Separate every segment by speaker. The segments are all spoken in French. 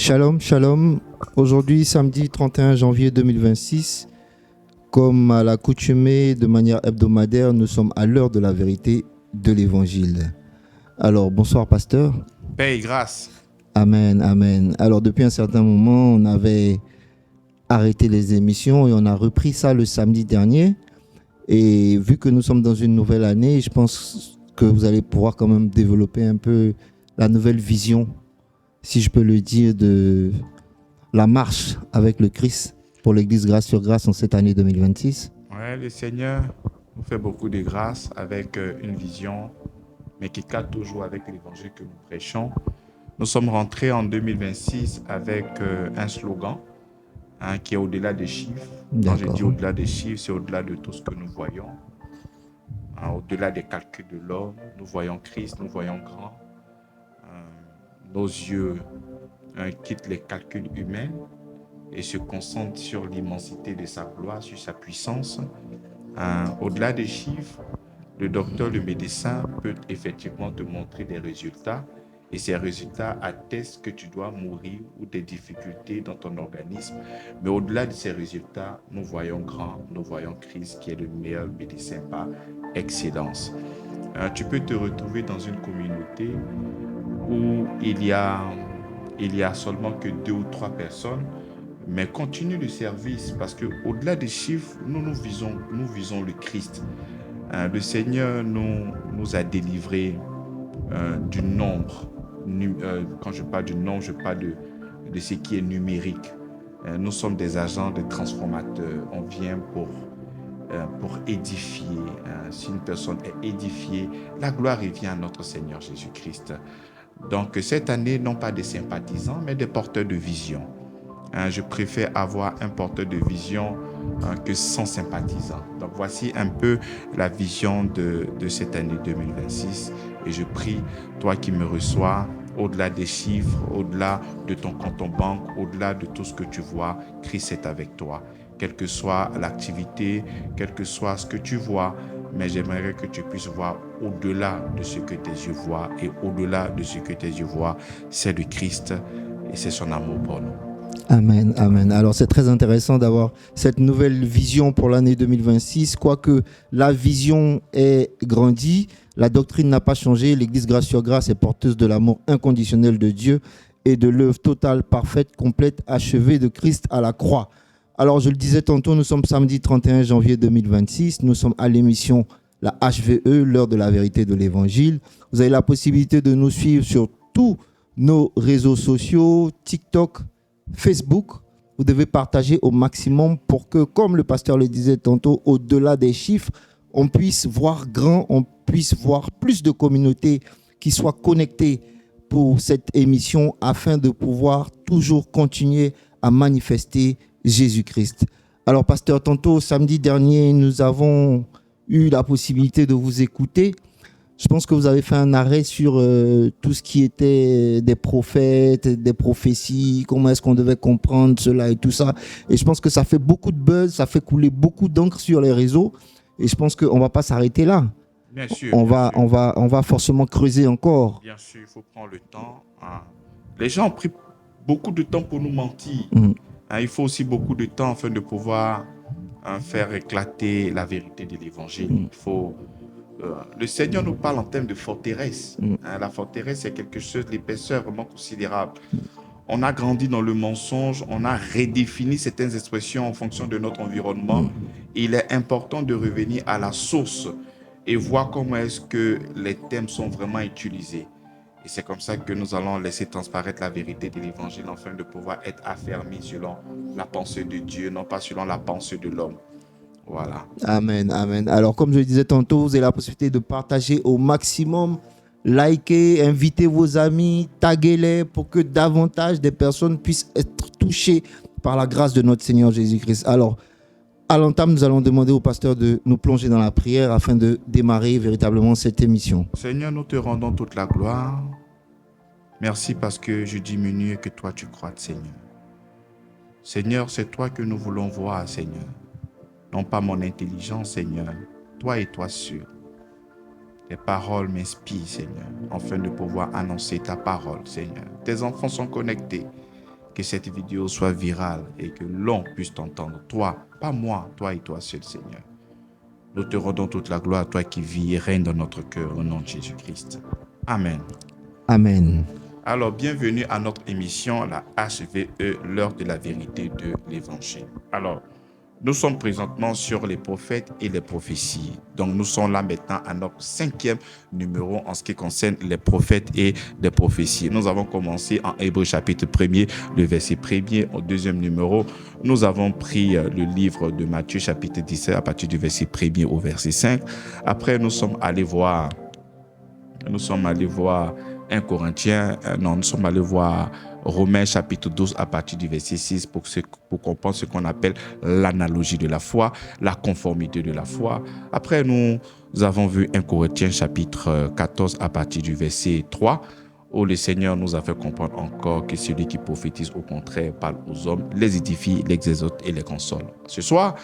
Speaker 1: Shalom, shalom. Aujourd'hui, samedi 31 janvier 2026, comme à l'accoutumée de manière hebdomadaire, nous sommes à l'heure de la vérité de l'Évangile. Alors, bonsoir, pasteur.
Speaker 2: Paix et grâce.
Speaker 1: Amen, amen. Alors, depuis un certain moment, on avait arrêté les émissions et on a repris ça le samedi dernier. Et vu que nous sommes dans une nouvelle année, je pense que vous allez pouvoir quand même développer un peu la nouvelle vision, si je peux le dire, de la marche avec le Christ pour l'Église Grâce sur Grâce en cette année 2026.
Speaker 2: Ouais, le Seigneur nous fait beaucoup de grâce avec une vision, mais qui cadre toujours avec l'évangile que nous prêchons. Nous sommes rentrés en 2026 avec un slogan qui est au-delà des chiffres. Quand je dis au-delà des chiffres, c'est au-delà de tout ce que nous voyons. Au-delà des calculs de l'homme, nous voyons Christ, nous voyons grand. Nos yeux quittent les calculs humains et se concentrent sur l'immensité de sa gloire, sur sa puissance. Au-delà des chiffres, le docteur, le médecin peut effectivement te montrer des résultats et ces résultats attestent que tu dois mourir ou des difficultés dans ton organisme. Mais au-delà de ces résultats, nous voyons grand, nous voyons Christ qui est le meilleur médecin par excellence. Tu peux te retrouver dans une communauté où il y a seulement que 2 ou 3 personnes, mais continue le service parce que au-delà des chiffres, nous visons le Christ. Le Seigneur nous a délivrés du nombre. Quand je parle du nombre, je parle de ce qui est numérique. Nous sommes des agents, des transformateurs. On vient pour édifier. Si une personne est édifiée, la gloire revient à notre Seigneur Jésus-Christ. Donc cette année, non pas des sympathisants, mais des porteurs de vision. Je préfère avoir un porteur de vision que 100 sympathisants. Donc voici un peu la vision de cette année 2026. Et je prie, toi qui me reçois, au-delà des chiffres, au-delà de ton compte en banque, au-delà de tout ce que tu vois, Christ est avec toi. Quelle que soit l'activité, quel que soit ce que tu vois, mais j'aimerais que tu puisses voir au-delà de ce que tes yeux voient. Et au-delà de ce que tes yeux voient, c'est le Christ et c'est son amour pour nous.
Speaker 1: Amen, amen. Alors c'est très intéressant d'avoir cette nouvelle vision pour l'année 2026, quoique la vision ait grandi, la doctrine n'a pas changé, l'Église Grâce sur Grâce est porteuse de l'amour inconditionnel de Dieu et de l'œuvre totale, parfaite, complète, achevée de Christ à la croix. Alors je le disais tantôt, nous sommes samedi 31 janvier 2026, nous sommes à l'émission la HVE, l'heure de la vérité de l'Évangile. Vous avez la possibilité de nous suivre sur tous nos réseaux sociaux, TikTok, Facebook. Vous devez partager au maximum pour que, comme le pasteur le disait tantôt, au-delà des chiffres, on puisse voir grand, on puisse voir plus de communautés qui soient connectées pour cette émission afin de pouvoir toujours continuer à manifester Jésus-Christ. Alors, pasteur, tantôt, samedi dernier, nous avons eu la possibilité de vous écouter. Je pense que vous avez fait un arrêt sur tout ce qui était des prophètes, des prophéties, comment est-ce qu'on devait comprendre cela et tout ça. Et je pense que ça fait beaucoup de buzz, ça fait couler beaucoup d'encre sur les réseaux. Et je pense qu'on ne va pas s'arrêter là.
Speaker 2: Bien sûr,
Speaker 1: on va forcément creuser encore.
Speaker 2: Bien sûr, il faut prendre le temps. Les gens ont pris beaucoup de temps pour nous mentir. Il faut aussi beaucoup de temps afin de pouvoir faire éclater la vérité de l'évangile. Le Seigneur nous parle en termes de forteresse. La forteresse, c'est quelque chose, l'épaisseur vraiment considérable. On a grandi dans le mensonge, on a redéfini certaines expressions en fonction de notre environnement. Il est important de revenir à la source et voir comment est-ce que les thèmes sont vraiment utilisés. Et c'est comme ça que nous allons laisser transparaître la vérité de l'évangile afin de pouvoir être affermis selon la pensée de Dieu, non pas selon la pensée de l'homme. Voilà.
Speaker 1: Amen, amen. Alors, comme je le disais tantôt, vous avez la possibilité de partager au maximum, liker, inviter vos amis, taguer-les pour que davantage de personnes puissent être touchées par la grâce de notre Seigneur Jésus-Christ. Alors, à l'entame, nous allons demander au pasteur de nous plonger dans la prière afin de démarrer véritablement cette émission.
Speaker 2: Seigneur, nous te rendons toute la gloire. Merci parce que je diminue et que toi tu crois, Seigneur. Seigneur, c'est toi que nous voulons voir, Seigneur. Non pas mon intelligence, Seigneur. Toi et toi seul. Tes paroles m'inspirent, Seigneur, afin de pouvoir annoncer ta parole, Seigneur. Tes enfants sont connectés. que cette vidéo soit virale et que l'on puisse t'entendre. Toi, pas moi, toi et toi seul, Seigneur. Nous te rendons toute la gloire à toi qui vis et règne dans notre cœur au nom de Jésus-Christ. Amen.
Speaker 1: Amen.
Speaker 2: Alors, bienvenue à notre émission, la HVE, l'heure de la vérité de l'Évangile. Alors, nous sommes présentement sur les prophètes et les prophéties. Donc, nous sommes là maintenant à notre 5e numéro en ce qui concerne les prophètes et les prophéties. Nous avons commencé en Hébreux chapitre 1er, le verset 1er. Au 2e numéro, nous avons pris le livre de Matthieu chapitre 17 à partir du verset 1er au verset 5. Après, nous sommes allés voir 1 Corinthiens, nous sommes allés voir Romains chapitre 12 à partir du verset 6 pour comprendre ce qu'on appelle l'analogie de la foi, la conformité de la foi. Après, nous avons vu 1 Corinthiens chapitre 14 à partir du verset 3 où le Seigneur nous a fait comprendre encore que celui qui prophétise au contraire parle aux hommes, les édifie, les exhorte et les console. Ce soir,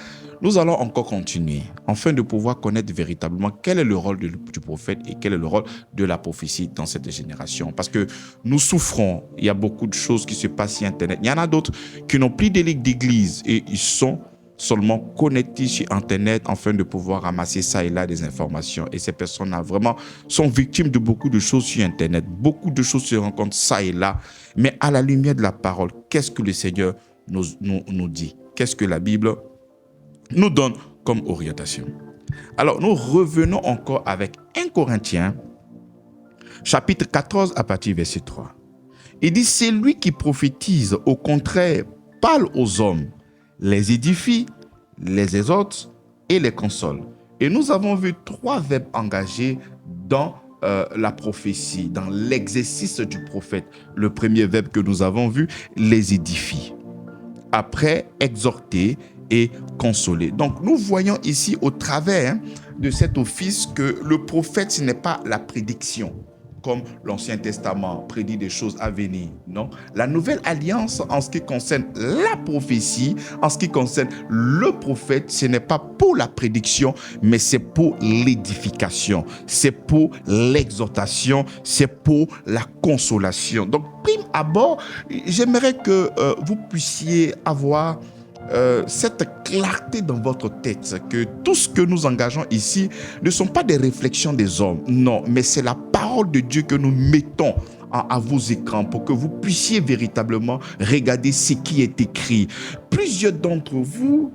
Speaker 2: nous allons encore continuer afin de pouvoir connaître véritablement quel est le rôle du prophète et quel est le rôle de la prophétie dans cette génération. Parce que nous souffrons, il y a beaucoup de choses qui se passent sur Internet. Il y en a d'autres qui n'ont plus de ligue d'église et ils sont seulement connectés sur Internet afin de pouvoir ramasser ça et là des informations. Et ces personnes-là vraiment sont victimes de beaucoup de choses sur Internet. Beaucoup de choses se rencontrent ça et là. Mais à la lumière de la parole, qu'est-ce que le Seigneur nous dit? Qu'est-ce que la Bible nous donne comme orientation? Alors, nous revenons encore avec 1 Corinthiens, chapitre 14, à partir du verset 3. Il dit, c'est lui qui prophétise, au contraire, parle aux hommes, les édifie, les exhorte et les console. Et nous avons vu 3 verbes engagés dans la prophétie, dans l'exercice du prophète. Le premier verbe que nous avons vu, les édifie. Après, exhorter et consoler. Donc, nous voyons ici au travers de cet office que le prophète, ce n'est pas la prédiction, comme l'Ancien Testament prédit des choses à venir. Non, la nouvelle alliance en ce qui concerne la prophétie, en ce qui concerne le prophète, ce n'est pas pour la prédiction, mais c'est pour l'édification, c'est pour l'exhortation, c'est pour la consolation. Donc, prime abord, j'aimerais que vous puissiez avoir cette clarté dans votre tête, que tout ce que nous engageons ici ne sont pas des réflexions des hommes, non, mais c'est la parole de Dieu que nous mettons à vos écrans pour que vous puissiez véritablement regarder ce qui est écrit. Plusieurs d'entre vous,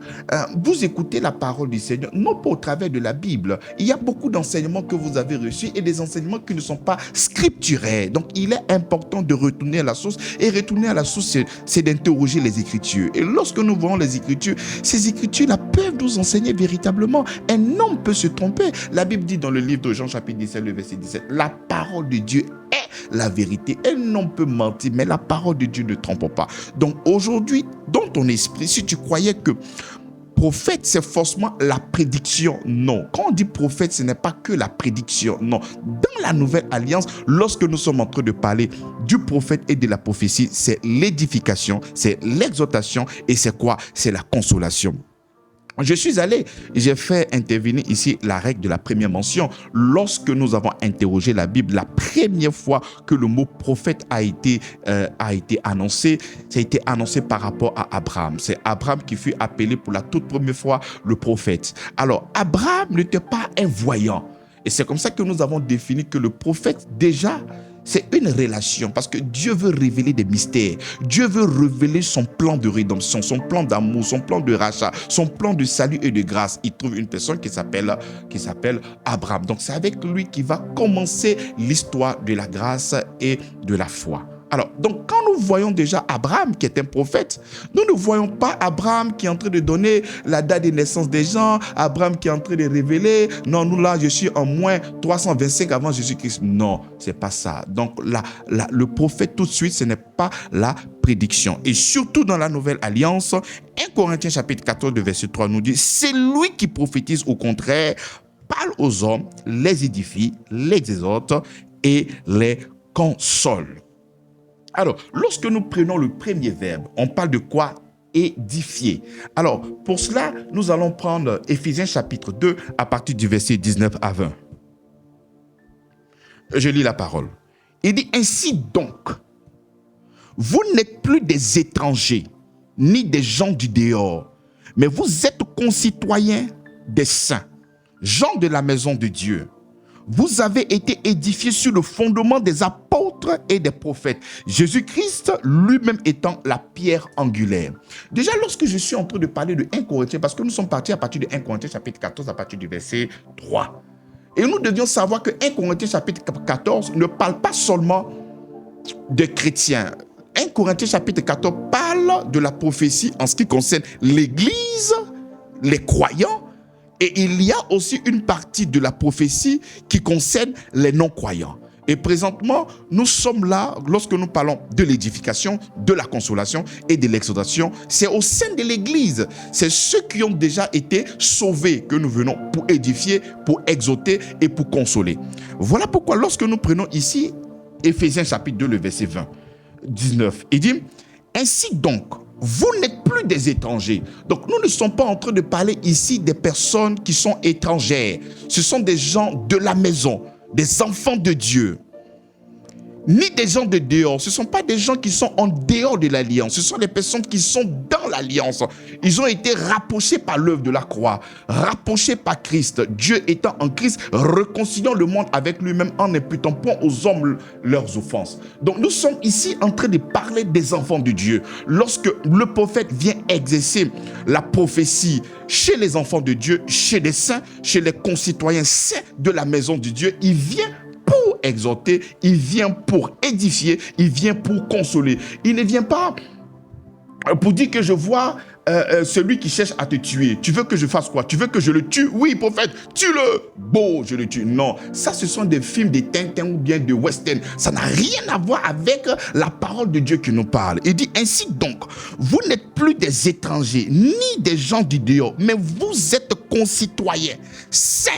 Speaker 2: vous écoutez la parole du Seigneur, non pas au travers de la Bible. Il y a beaucoup d'enseignements que vous avez reçus et des enseignements qui ne sont pas scripturaires. Donc, il est important de retourner à la source. Et retourner à la source, c'est d'interroger les Écritures. Et lorsque nous voyons les Écritures, ces Écritures-là peuvent nous enseigner véritablement. Un homme peut se tromper. La Bible dit dans le livre de Jean, chapitre 17, le verset 17, la parole de Dieu est la vérité. Un homme peut mentir, mais la parole de Dieu ne trompe pas. Donc aujourd'hui, dans ton esprit, si tu croyais que prophète, c'est forcément la prédiction, non. Quand on dit prophète, ce n'est pas que la prédiction, non. Dans la nouvelle alliance, lorsque nous sommes en train de parler du prophète et de la prophétie, c'est l'édification, c'est l'exhortation et c'est quoi? C'est la consolation. Je suis allé, j'ai fait intervenir ici la règle de la première mention. Lorsque nous avons interrogé la Bible, la première fois que le mot prophète a été annoncé, ça a été annoncé par rapport à Abraham. C'est Abraham qui fut appelé pour la toute première fois le prophète. Alors, Abraham n'était pas un voyant. Et c'est comme ça que nous avons défini que le prophète, déjà, c'est une relation parce que Dieu veut révéler des mystères. Dieu veut révéler son plan de rédemption, son plan d'amour, son plan de rachat, son plan de salut et de grâce. Il trouve une personne qui s'appelle Abraham. Donc c'est avec lui qu'il va commencer l'histoire de la grâce et de la foi. Alors, donc quand nous voyons déjà Abraham qui est un prophète, nous ne voyons pas Abraham qui est en train de donner la date de naissance des gens, Abraham qui est en train de révéler, non, nous là, je suis en moins 325 avant Jésus-Christ. Non, c'est pas ça. Donc le prophète tout de suite, ce n'est pas la prédiction. Et surtout dans la nouvelle alliance, 1 Corinthiens chapitre 14, verset 3 nous dit, c'est lui qui prophétise au contraire, parle aux hommes, les édifie, les exhorte et les console. Alors, lorsque nous prenons le premier verbe, on parle de quoi? Édifier. Alors, pour cela, nous allons prendre Éphésiens chapitre 2 à partir du verset 19 à 20. Je lis la parole. Il dit, ainsi donc,
Speaker 3: vous n'êtes plus des étrangers, ni des gens du dehors, mais vous êtes concitoyens des saints, gens de la maison de Dieu. Vous avez été édifiés sur le fondement des apôtres et des prophètes. Jésus-Christ lui-même étant la pierre angulaire. Déjà, lorsque je suis en train de parler de 1 Corinthiens, parce que nous sommes partis à partir de 1 Corinthiens chapitre 14, à partir du verset 3. Et nous devions savoir que 1 Corinthiens chapitre 14 ne parle pas seulement des chrétiens. 1 Corinthiens chapitre 14 parle de la prophétie en ce qui concerne l'Église, les croyants, et il y a aussi une partie de la prophétie qui concerne les non-croyants. Et présentement, nous sommes là, lorsque nous parlons de l'édification, de la consolation et de l'exhortation, c'est au sein de l'Église. C'est ceux qui ont déjà été sauvés que nous venons pour édifier, pour exhorter et pour consoler. Voilà pourquoi lorsque nous prenons ici Éphésiens chapitre 2, le verset 19, il dit « Ainsi donc, vous n'êtes plus des étrangers. » Donc, nous ne sommes pas en train de parler ici des personnes qui sont étrangères. Ce sont des gens de la maison, des enfants de Dieu. Ni des gens de dehors. Ce ne sont pas des gens qui sont en dehors de l'alliance. Ce sont des personnes qui sont dans l'alliance. Ils ont été rapprochés par l'œuvre de la croix, rapprochés par Christ. Dieu étant en Christ, réconciliant le monde avec lui-même en imputant point aux hommes leurs offenses. Donc nous sommes ici en train de parler des enfants de Dieu. Lorsque le prophète vient exercer la prophétie chez les enfants de Dieu, chez les saints, chez les concitoyens saints de la maison de Dieu, il vient pour exhorter, il vient pour édifier, il vient pour consoler. Il ne vient pas pour dire que je vois celui qui cherche à te tuer. Tu veux que je fasse quoi? Tu veux que je le tue? Oui, prophète, tue-le. Bon, je le tue. Non, ça ce sont des films de Tintin ou bien de western. Ça n'a rien à voir avec la parole de Dieu qui nous parle. Il dit ainsi donc, vous n'êtes plus des étrangers, ni des gens du dehors, mais vous êtes concitoyens, saints,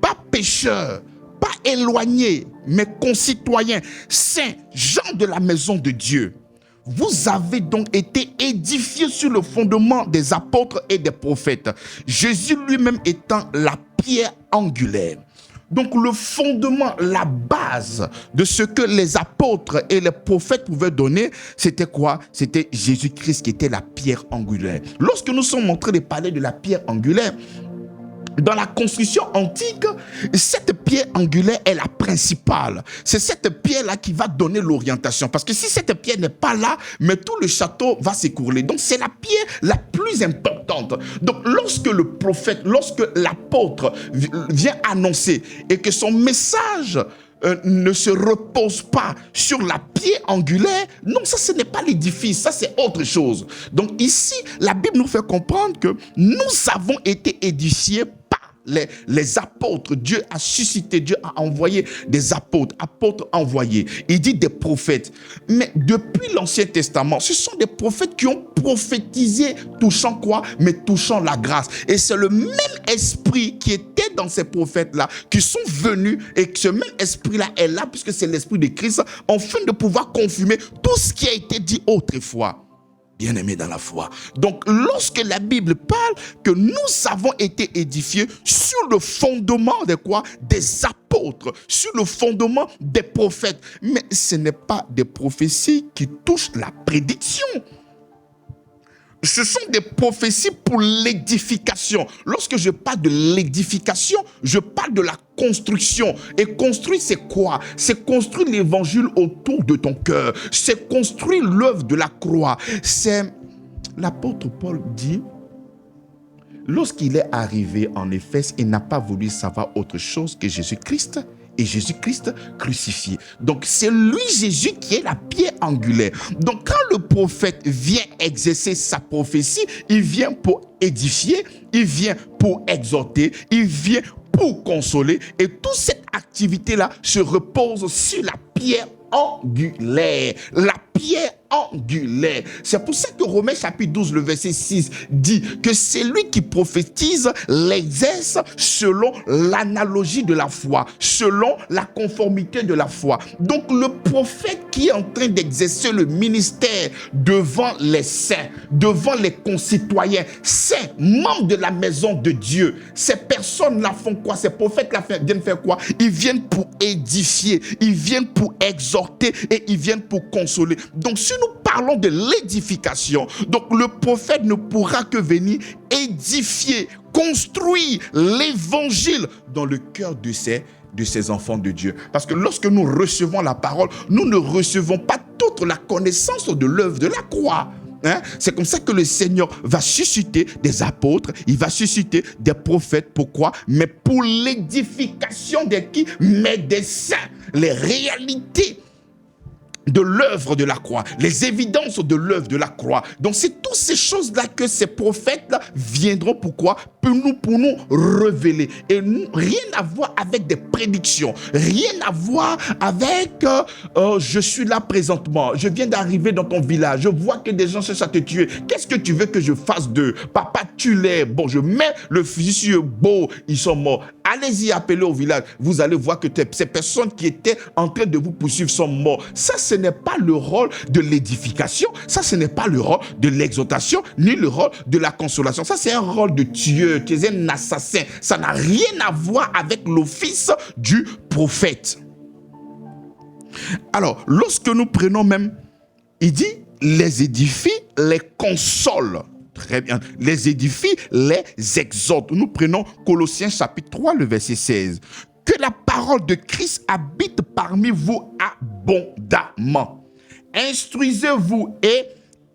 Speaker 3: pas pécheurs, pas éloignés, mais concitoyens, saints, gens de la maison de Dieu. Vous avez donc été édifiés sur le fondement des apôtres et des prophètes, Jésus lui-même étant la pierre angulaire. Donc le fondement, la base de ce que les apôtres et les prophètes pouvaient donner, c'était quoi? C'était Jésus-Christ qui était la pierre angulaire. Lorsque nous sommes en train de parler de la pierre angulaire, dans la construction antique, cette pierre angulaire est la principale. C'est cette pierre-là qui va donner l'orientation. Parce que si cette pierre n'est pas là, mais tout le château va s'écrouler. Donc c'est la pierre la plus importante. Donc lorsque le prophète, lorsque l'apôtre vient annoncer et que son message ne se repose pas sur la pierre angulaire, non, ça ce n'est pas l'édifice, ça c'est autre chose. Donc ici, la Bible nous fait comprendre que nous avons été édifiés par les apôtres. Dieu a suscité, Dieu a envoyé des apôtres envoyés. Il dit des prophètes. Mais depuis l'Ancien Testament, ce sont des prophètes qui ont prophétisé touchant quoi? Mais touchant la grâce. Et c'est le même esprit qui était dans ces prophètes-là, qui sont venus, et que ce même esprit-là est là, puisque c'est l'esprit de Christ, afin de pouvoir confirmer tout ce qui a été dit autrefois. Bien-aimés dans la foi. Donc, lorsque la Bible parle que nous avons été édifiés sur le fondement de quoi? Des apôtres, sur le fondement des prophètes. Mais ce n'est pas des prophéties qui touchent la prédiction. Ce sont des prophéties pour l'édification. Lorsque je parle de l'édification, je parle de la construction. Et construire, c'est quoi? C'est construire l'évangile autour de ton cœur. C'est construire l'œuvre de la croix. C'est l'apôtre Paul dit, lorsqu'il est arrivé en Éphèse, il n'a pas voulu savoir autre chose que Jésus-Christ et Jésus-Christ crucifié. Donc c'est lui, Jésus, qui est la pierre angulaire. Donc quand le prophète vient exercer sa prophétie, il vient pour édifier, il vient pour exhorter, il vient pour consoler. Et toute cette activité-là se repose sur la pierre angulaire. La pierre angulaire. C'est pour ça que Romains chapitre 12, le verset 6 dit que c'est lui qui prophétise, l'exerce selon l'analogie de la foi, selon la conformité de la foi. Donc le prophète qui est en train d'exercer le ministère devant les saints, devant les concitoyens saints, membres de la maison de Dieu, ces personnes-là font quoi? Ces prophètes-là viennent faire quoi? Ils viennent pour édifier, ils viennent pour exhorter et ils viennent pour consoler. Donc si nous parlons de l'édification, donc le prophète ne pourra que venir édifier, construire l'évangile dans le cœur de ces enfants de Dieu. Parce que lorsque nous recevons la parole, nous ne recevons pas toute la connaissance de l'œuvre de la croix. C'est comme ça que le Seigneur va susciter des apôtres, il va susciter des prophètes. Pourquoi? Mais pour l'édification des qui? Mais des saints. Les réalités de l'œuvre de la croix, les évidences de l'œuvre de la croix. Donc c'est toutes ces choses-là que ces prophètes-là viendront. Pourquoi? Pour nous révéler. Et rien à voir avec des prédictions, rien à voir avec je suis là présentement, je viens d'arriver dans ton village, je vois que des gens cherchent à te tuer, qu'est-ce que tu veux que je fasse d'eux? Papa, tue-les. Bon, je mets le fusil, beau, ils sont morts. Allez-y, appelez au village. Vous allez voir que ces personnes qui étaient en train de vous poursuivre sont morts. Ça, ce n'est pas le rôle de l'édification. Ça, ce n'est pas le rôle de l'exhortation, ni le rôle de la consolation. Ça, c'est un rôle de tueur. Tu es un assassin. Ça n'a rien à voir avec l'office du prophète. Alors, lorsque nous prenons même, il dit, les édifie, les console. Très bien. Les édifie, les exhorte. Nous prenons Colossiens chapitre 3, le verset 16. Que la parole de Christ habite parmi vous abondamment. Instruisez-vous et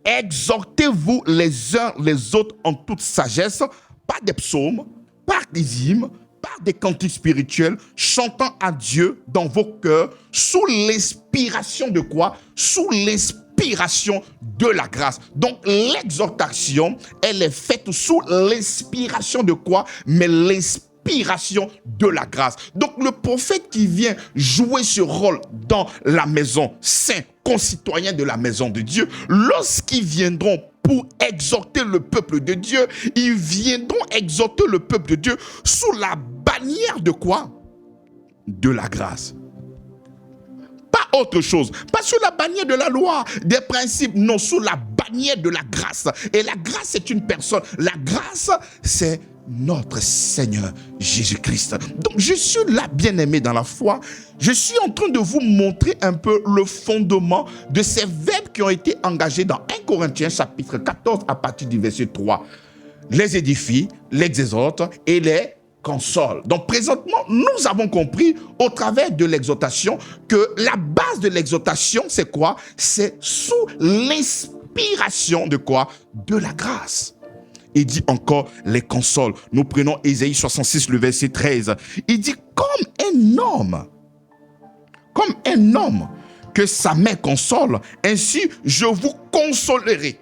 Speaker 3: exhortez-vous les uns les autres en toute sagesse, par des psaumes, par des hymnes, par des cantiques spirituels, chantant à Dieu dans vos cœurs, sous l'inspiration de quoi? Sous l'inspiration de la grâce. Donc l'exhortation, elle est faite sous l'inspiration de quoi? Mais l'inspiration de la grâce. Donc le prophète qui vient jouer ce rôle dans la maison, saint, concitoyen de la maison de Dieu, lorsqu'ils viendront pour exhorter le peuple de Dieu, ils viendront exhorter le peuple de Dieu sous la bannière de quoi? De la grâce. Pas autre chose. Pas sous la bannière de la loi, des principes. Non, sous la bannière de la grâce. Et la grâce, c'est une personne. La grâce, c'est notre Seigneur Jésus-Christ. Donc, je suis là, bien-aimé dans la foi. Je suis en train de vous montrer un peu le fondement de ces verbes qui ont été engagés dans 1 Corinthiens chapitre 14 à partir du verset 3. Les édifie, les exhorte et les console. Donc présentement, nous avons compris au travers de l'exhortation que la base de l'exhortation, c'est quoi? C'est sous l'inspiration de quoi? De la grâce. Il dit encore les consoles. Nous prenons Ésaïe 66, le verset 13. Il dit comme un homme que sa mère console, ainsi je vous consolerai.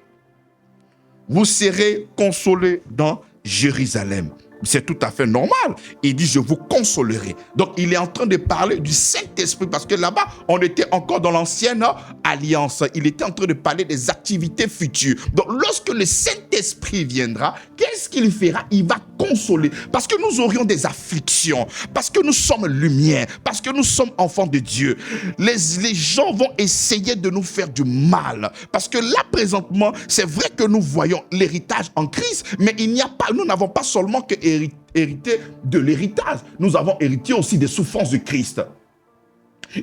Speaker 3: Vous serez consolés dans Jérusalem. C'est tout à fait normal. Il dit, je vous consolerai. Donc, il est en train de parler du Saint-Esprit parce que là-bas, on était encore dans l'ancienne alliance. Il était en train de parler des activités futures. Donc, lorsque le Saint-Esprit viendra, qu'est-ce qu'il fera? Il va consoler. Parce que nous aurions des afflictions. Parce que nous sommes lumière. Parce que nous sommes enfants de Dieu. Les gens vont essayer de nous faire du mal. Parce que là, présentement, c'est vrai que nous voyons l'héritage en Christ, mais nous n'avons pas seulement que hérité de l'héritage. Nous avons hérité aussi des souffrances de Christ.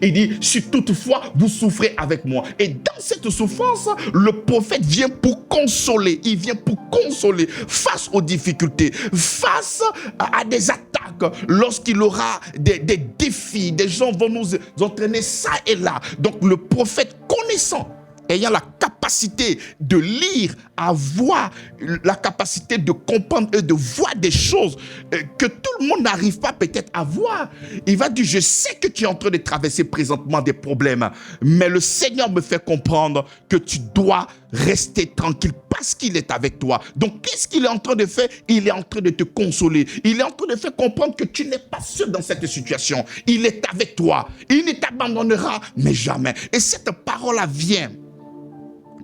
Speaker 3: Il dit, si toutefois vous souffrez avec moi. Et dans cette souffrance, le prophète vient pour consoler. Il vient pour consoler face aux difficultés, face à des attaques. Lorsqu'il aura des défis, des gens vont nous entraîner ça et là. Donc le prophète connaissant, ayant la capacité de lire, avoir la capacité de comprendre et de voir des choses que tout le monde n'arrive pas peut-être à voir. Il va dire, je sais que tu es en train de traverser présentement des problèmes, mais le Seigneur me fait comprendre que tu dois rester tranquille parce qu'il est avec toi. Donc, qu'est-ce qu'il est en train de faire? Il est en train de te consoler. Il est en train de faire comprendre que tu n'es pas seul dans cette situation. Il est avec toi. Il ne t'abandonnera, mais jamais. Et cette parole-là vient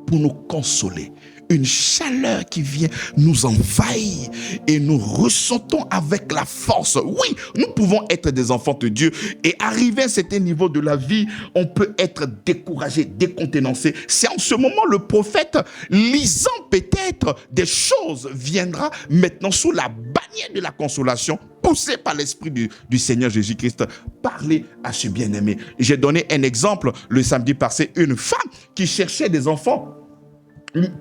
Speaker 3: pour nous consoler une chaleur qui vient nous envahir et nous ressentons avec la force. Oui, nous pouvons être des enfants de Dieu et arriver à un certain niveau de la vie, on peut être découragé, décontenancé. C'est en ce moment le prophète, lisant peut-être des choses, viendra maintenant sous la bannière de la consolation, poussé par l'Esprit du Seigneur Jésus-Christ, parler à ce bien-aimé. J'ai donné un exemple le samedi passé, une femme qui cherchait des enfants,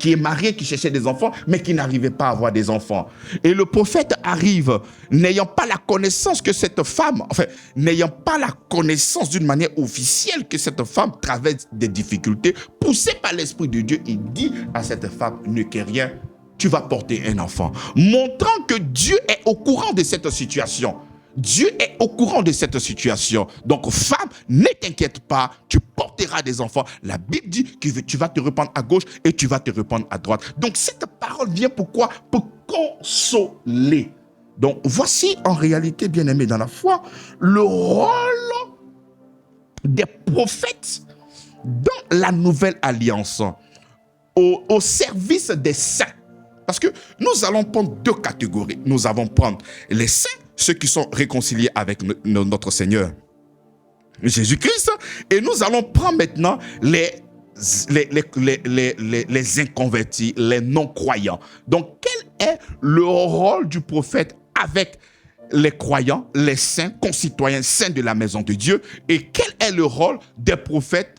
Speaker 3: qui est mariée, qui cherchait des enfants, mais qui n'arrivait pas à avoir des enfants. Et le prophète arrive, n'ayant pas la connaissance que cette femme, enfin, n'ayant pas la connaissance d'une manière officielle que cette femme traverse des difficultés, poussé par l'Esprit de Dieu, il dit à cette femme, ne crains rien, tu vas porter un enfant. Montrant que Dieu est au courant de cette situation. Dieu est au courant de cette situation. Donc, femme, ne t'inquiète pas, tu porteras des enfants. La Bible dit que tu vas te répandre à gauche et tu vas te répandre à droite. Donc, cette parole vient pourquoi? Pour consoler. Donc, voici en réalité, bien-aimés dans la foi, le rôle des prophètes dans la nouvelle alliance, au service des saints. Parce que nous allons prendre deux catégories. Nous allons prendre les saints, ceux qui sont réconciliés avec notre Seigneur Jésus-Christ, et nous allons prendre maintenant les inconvertis, les non-croyants. Donc, quel est le rôle du prophète avec les croyants, les saints, concitoyens saints de la maison de Dieu, et quel est le rôle des prophètes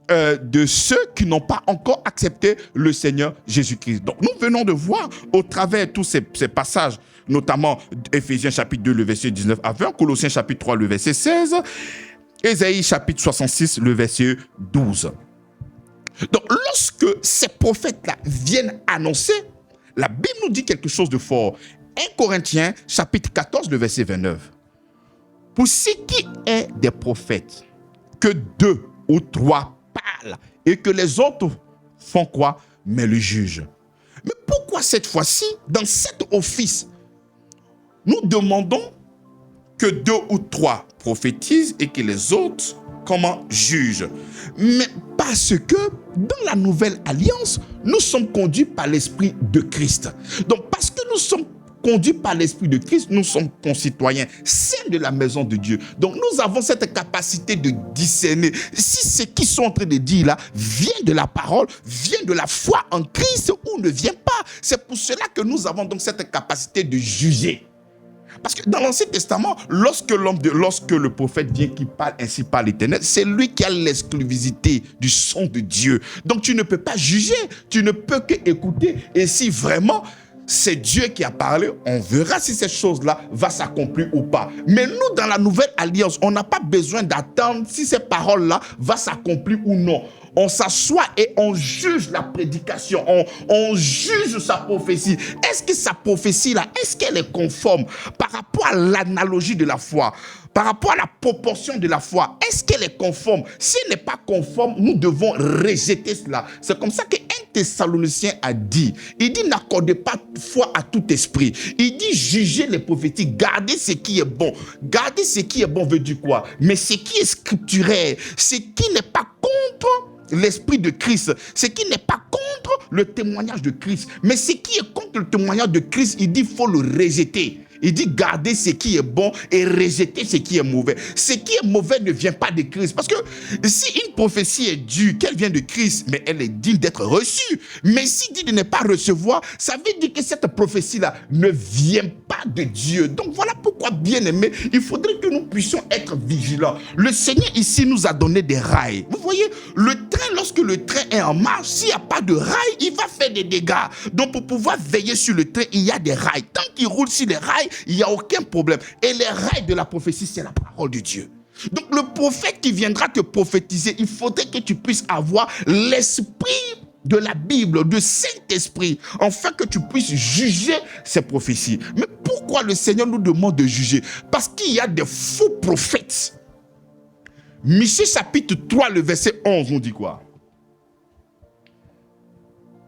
Speaker 3: de ceux qui n'ont pas encore accepté le Seigneur Jésus-Christ. Donc, nous venons de voir au travers de tous ces passages, notamment Éphésiens chapitre 2, le verset 19 à 20, Colossiens chapitre 3, le verset 16, Ésaïe chapitre 66, le verset 12. Donc, lorsque ces prophètes-là viennent annoncer, la Bible nous dit quelque chose de fort. 1 Corinthiens chapitre 14, le verset 29. Pour ce qui est des prophètes, que 2 ou 3 parlent et que les autres font quoi? Mais le jugent. Mais pourquoi cette fois-ci, dans cet office, nous demandons que 2 ou 3 prophétisent et que les autres, comment, jugent? Mais parce que dans la nouvelle alliance, nous sommes conduits par l'Esprit de Christ. Donc parce que nous sommes conduits par l'Esprit de Christ, nous sommes concitoyens saints de la maison de Dieu. Donc nous avons cette capacité de discerner si ce qu'ils sont en train de dire là vient de la parole, vient de la foi en Christ ou ne vient pas. C'est pour cela que nous avons donc cette capacité de juger. Parce que dans l'Ancien Testament, lorsque le prophète vient qui parle ainsi par l'Éternel, c'est lui qui a l'exclusivité du son de Dieu. Donc tu ne peux pas juger, tu ne peux qu'écouter. Et si vraiment c'est Dieu qui a parlé, on verra si cette chose-là va s'accomplir ou pas. Mais nous, dans la nouvelle alliance, on n'a pas besoin d'attendre si ces paroles-là vont s'accomplir ou non. On s'assoit et on juge la prédication, on juge sa prophétie. Est-ce que sa prophétie-là, est-ce qu'elle est conforme par rapport à l'analogie de la foi, par rapport à la proportion de la foi? Est-ce qu'elle est conforme? Si elle n'est pas conforme, nous devons rejeter cela. C'est comme ça qu'un Thessalonicien a dit. Il dit, n'accordez pas foi à tout esprit. Il dit, jugez les prophéties, gardez ce qui est bon. Garder ce qui est bon veut dire quoi? Mais ce qui est scripturaire, ce qui n'est pas contre l'Esprit de Christ, ce qui n'est pas contre le témoignage de Christ, mais ce qui est contre le témoignage de Christ, il dit, il faut le rejeter. Il dit, gardez ce qui est bon et rejetez ce qui est mauvais. Ce qui est mauvais ne vient pas de Christ. Parce que si une prophétie est due, qu'elle vient de Christ, mais elle est digne d'être reçue. Mais si dit de ne pas recevoir, ça veut dire que cette prophétie-là ne vient pas de Dieu. Donc voilà pourquoi, bien aimé, il faudrait que nous puissions être vigilants. Le Seigneur ici nous a donné des rails. Vous voyez, le train, lorsque le train est en marche, s'il n'y a pas de rails, il va faire des dégâts. Donc pour pouvoir veiller sur le train, il y a des rails. Tant qu'il roule sur les rails, il n'y a aucun problème. Et les rails de la prophétie, c'est la parole de Dieu. Donc le prophète qui viendra te prophétiser, il faudrait que tu puisses avoir l'esprit de la Bible, de Saint-Esprit, afin que tu puisses juger ces prophéties. Mais pourquoi le Seigneur nous demande de juger? Parce qu'il y a des faux prophètes. Michée chapitre 3, le verset 11, nous dit quoi?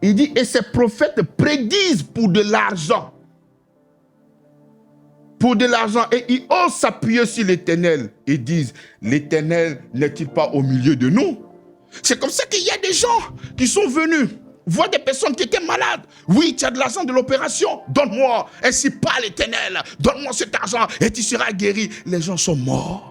Speaker 3: Il dit, et ces prophètes prédisent pour de l'argent. Pour de l'argent, et ils osent s'appuyer sur l'Éternel. Ils disent, l'Éternel n'est-il pas au milieu de nous? C'est comme ça qu'il y a des gens qui sont venus voir des personnes qui étaient malades. Oui, tu as de l'argent de l'opération, donne-moi. Ainsi parle l'Éternel, donne-moi cet argent et tu seras guéri. Les gens sont morts.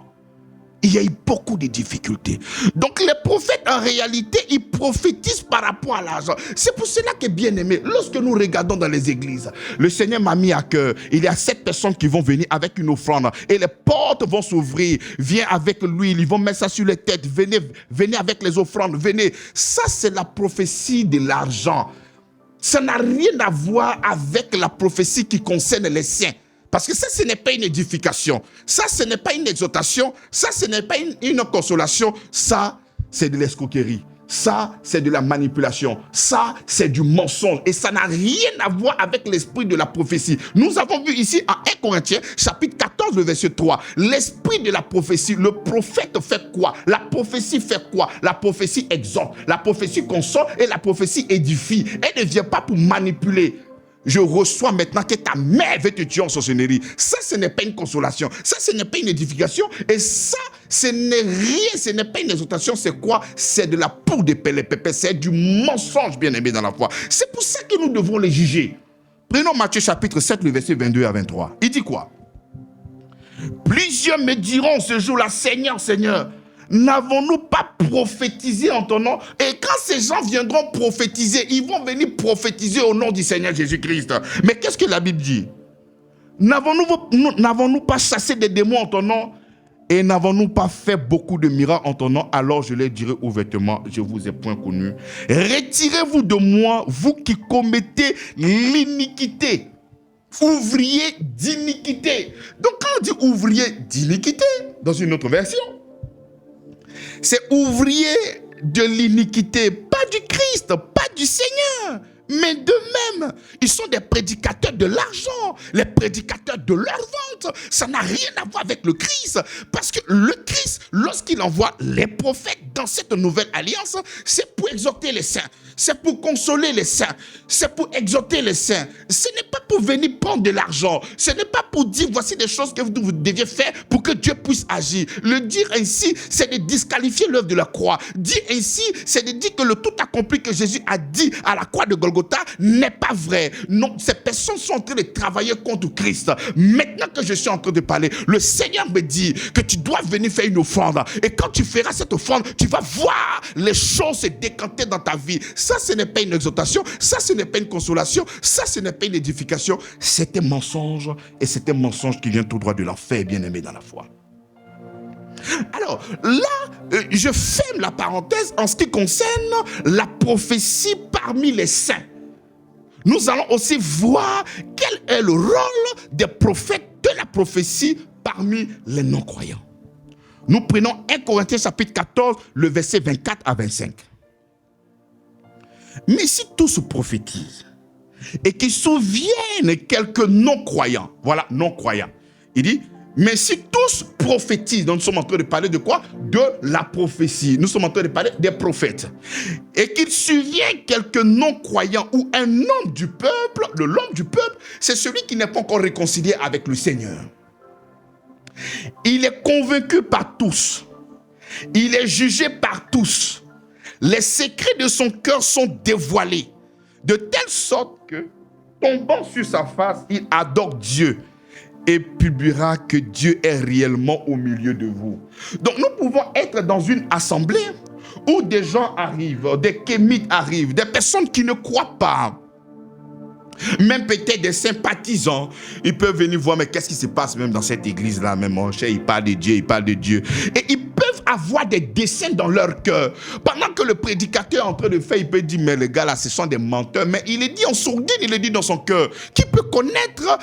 Speaker 3: Il y a eu beaucoup de difficultés. Donc les prophètes, en réalité, ils prophétisent par rapport à l'argent. C'est pour cela que, bien aimé, lorsque nous regardons dans les églises, le Seigneur m'a mis à cœur, il y a 7 personnes qui vont venir avec une offrande et les portes vont s'ouvrir. Viens avec l'huile, ils vont mettre ça sur les têtes. Venez avec les offrandes, venez. Ça, c'est la prophétie de l'argent. Ça n'a rien à voir avec la prophétie qui concerne les saints. Parce que ça, ce n'est pas une édification. Ça, ce n'est pas une exhortation. Ça, ce n'est pas une consolation. Ça, c'est de l'escroquerie. Ça, c'est de la manipulation. Ça, c'est du mensonge. Et ça n'a rien à voir avec l'esprit de la prophétie. Nous avons vu ici en 1 Corinthiens, chapitre 14, le verset 3. L'esprit de la prophétie, le prophète fait quoi? La prophétie fait quoi? La prophétie exhorte, la prophétie console et la prophétie édifie. Elle ne vient pas pour manipuler. Je reçois maintenant que ta mère veut te tuer en sorcellerie. Ça, ce n'est pas une consolation. Ça, ce n'est pas une édification. Et ça, ce n'est rien. Ce n'est pas une exhortation. C'est quoi? C'est de la poudre de pépé. C'est du mensonge, bien aimé, dans la foi. C'est pour ça que nous devons les juger. Prenons Matthieu chapitre 7, le verset 22 à 23. Il dit quoi? Plusieurs me diront ce jour-là, Seigneur, Seigneur, n'avons-nous pas prophétisé en ton nom? Et quand ces gens viendront prophétiser, ils vont venir prophétiser au nom du Seigneur Jésus-Christ. Mais qu'est-ce que la Bible dit? N'avons-nous pas chassé des démons en ton nom? Et n'avons-nous pas fait beaucoup de miracles en ton nom? Alors je leur dirai ouvertement, je vous ai point connu. Retirez-vous de moi, vous qui commettez l'iniquité. Ouvrier d'iniquité. Donc quand on dit ouvrier d'iniquité, dans une autre version, c'est ouvrier de l'iniquité, pas du Christ, pas du Seigneur, mais d'eux-mêmes. Ils sont des prédicateurs de l'argent, les prédicateurs de leur vente. Ça n'a rien à voir avec le Christ, parce que le Christ, lorsqu'il envoie les prophètes dans cette nouvelle alliance, c'est pour exhorter les saints, c'est pour consoler les saints, c'est pour exhorter les saints. Ce n'est pas pour venir prendre de l'argent, ce n'est pas pour dire voici des choses que vous deviez faire pour que Dieu puisse agir. Le dire ainsi, c'est de disqualifier l'œuvre de la croix. Dire ainsi, c'est de dire que le tout accompli que Jésus a dit à la croix de Golgotha n'est pas vrai. Non, ces personnes sont en train de travailler contre Christ. Maintenant que je suis en train de parler, le Seigneur me dit que tu dois venir faire une offrande. Et quand tu feras cette offrande, tu vas voir les choses se décanter dans ta vie. Ça, ce n'est pas une exhortation. Ça, ce n'est pas une consolation. Ça, ce n'est pas une édification. C'est un mensonge. Et c'est un mensonge qui vient tout droit de l'enfer, bien-aimé dans la foi. Alors, là, je ferme la parenthèse en ce qui concerne la prophétie parmi les saints. Nous allons aussi voir quel est le rôle des prophètes de la prophétie parmi les non-croyants. Nous prenons 1 Corinthiens chapitre 14, le verset 24 à 25. Mais si tous prophétisent et qu'ils souviennent quelques non-croyants, voilà, non-croyants, il dit, mais si tous prophétisent, donc nous sommes en train de parler de quoi? De la prophétie. Nous sommes en train de parler des prophètes. Et qu'ils souviennent quelques non-croyants ou un homme du peuple, l'homme du peuple, c'est celui qui n'est pas encore réconcilié avec le Seigneur. Il est convaincu par tous. Il est jugé par tous. Les secrets de son cœur sont dévoilés. De telle sorte que, tombant sur sa face, il adore Dieu et publiera que Dieu est réellement au milieu de vous. Donc nous pouvons être dans une assemblée où des gens arrivent, des kémites arrivent, des personnes qui ne croient pas, même peut-être des sympathisants, ils peuvent venir voir, mais qu'est-ce qui se passe même dans cette église-là, même mon cher, il parle de Dieu, il parle de Dieu. Et ils peuvent avoir des desseins dans leur cœur. Pendant que le prédicateur est en train de faire, il peut dire, mais les gars là, ce sont des menteurs. Mais il est dit en sourdine, il est dit dans son cœur. Qui peut connaître,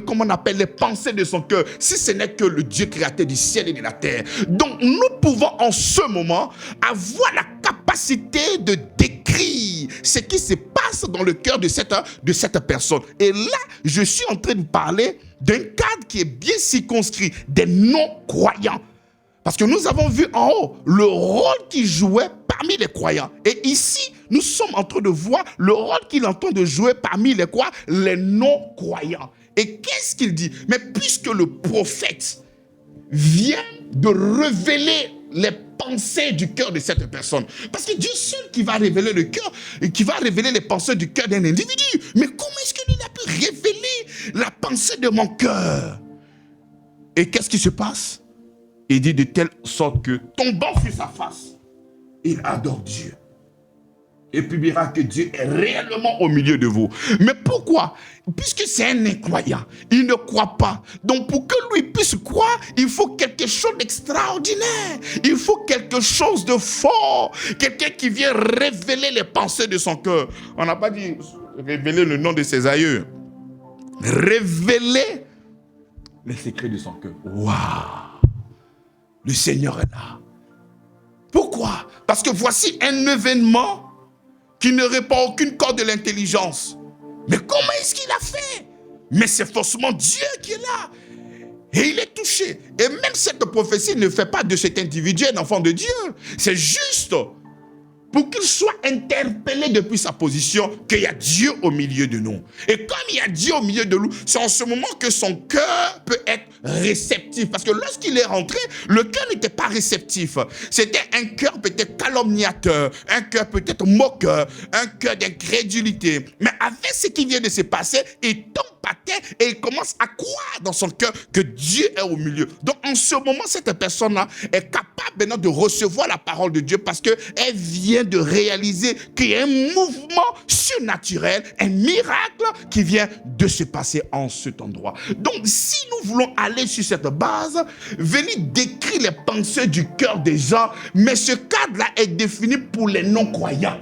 Speaker 3: comment on appelle, les pensées de son cœur, si ce n'est que le Dieu créateur du ciel et de la terre. Donc nous pouvons en ce moment avoir la capacité de décrire ce qui se passe dans le cœur de cette personne. Et là, je suis en train de parler d'un cadre qui est bien circonscrit, des non-croyants. Parce que nous avons vu en haut le rôle qu'il jouait parmi les croyants. Et ici, nous sommes en train de voir le rôle qu'il entend de jouer parmi les quoi? Les non-croyants. Et qu'est-ce qu'il dit? Mais puisque le prophète vient de révéler les pensées du cœur de cette personne. Parce que Dieu seul qui va révéler le cœur, et qui va révéler les pensées du cœur d'un individu. Mais comment est-ce que lui a pu révéler la pensée de mon cœur? Et qu'est-ce qui se passe? Il dit de telle sorte que, tombant sur sa face, il adore Dieu. Et publiera que Dieu est réellement au milieu de vous. Mais pourquoi? Puisque c'est un incroyant. Il ne croit pas. Donc pour que lui puisse croire, il faut quelque chose d'extraordinaire. Il faut quelque chose de fort. Quelqu'un qui vient révéler les pensées de son cœur. On n'a pas dit révéler le nom de ses aïeux. Révéler les secrets de son cœur. Waouh! Le Seigneur est là. Pourquoi? Parce que voici un événement qui ne répond à aucune corde de l'intelligence. Mais comment est-ce qu'il a fait? Mais c'est forcément Dieu qui est là. Et il est touché. Et même cette prophétie ne fait pas de cet individu un enfant de Dieu. C'est juste pour qu'il soit interpellé depuis sa position qu'il y a Dieu au milieu de nous. Et comme il y a Dieu au milieu de nous, c'est en ce moment que son cœur peut être réceptif. Parce que lorsqu'il est rentré, le cœur n'était pas réceptif. C'était un cœur peut-être calomniateur, un cœur peut-être moqueur, un cœur d'incrédulité. Mais avec ce qui vient de se passer, il tombe par terre et il commence à croire dans son cœur que Dieu est au milieu. Donc en ce moment, cette personne-là est capable maintenant de recevoir la parole de Dieu parce qu'elle vient de réaliser qu'il y a un mouvement surnaturel, un miracle qui vient de se passer en cet endroit. Donc si nous voulons aller sur cette base, venir décrire les pensées du cœur des gens, mais ce cadre-là est défini pour les non-croyants.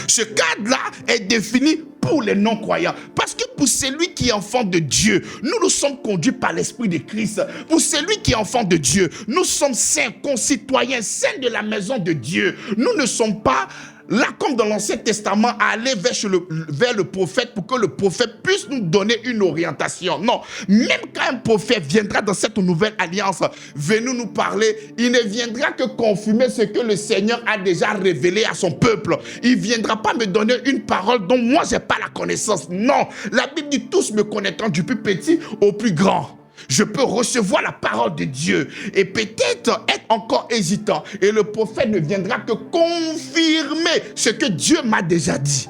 Speaker 3: Ce cadre-là est défini pour les non-croyants. Parce que pour celui qui est enfant de Dieu, nous sommes conduits par l'Esprit de Christ. Pour celui qui est enfant de Dieu, nous sommes saints, concitoyens, saints de la maison de Dieu. Nous ne sommes pas là, comme dans l'Ancien Testament, à aller vers le prophète pour que le prophète puisse nous donner une orientation. Non, même quand un prophète viendra dans cette nouvelle alliance, venez nous parler, il ne viendra que confirmer ce que le Seigneur a déjà révélé à son peuple. Il ne viendra pas me donner une parole dont moi, je n'ai pas la connaissance. Non, la Bible dit tous me connaîtront du plus petit au plus grand. Je peux recevoir la parole de Dieu et peut-être être encore hésitant. Et le prophète ne viendra que confirmer ce que Dieu m'a déjà dit.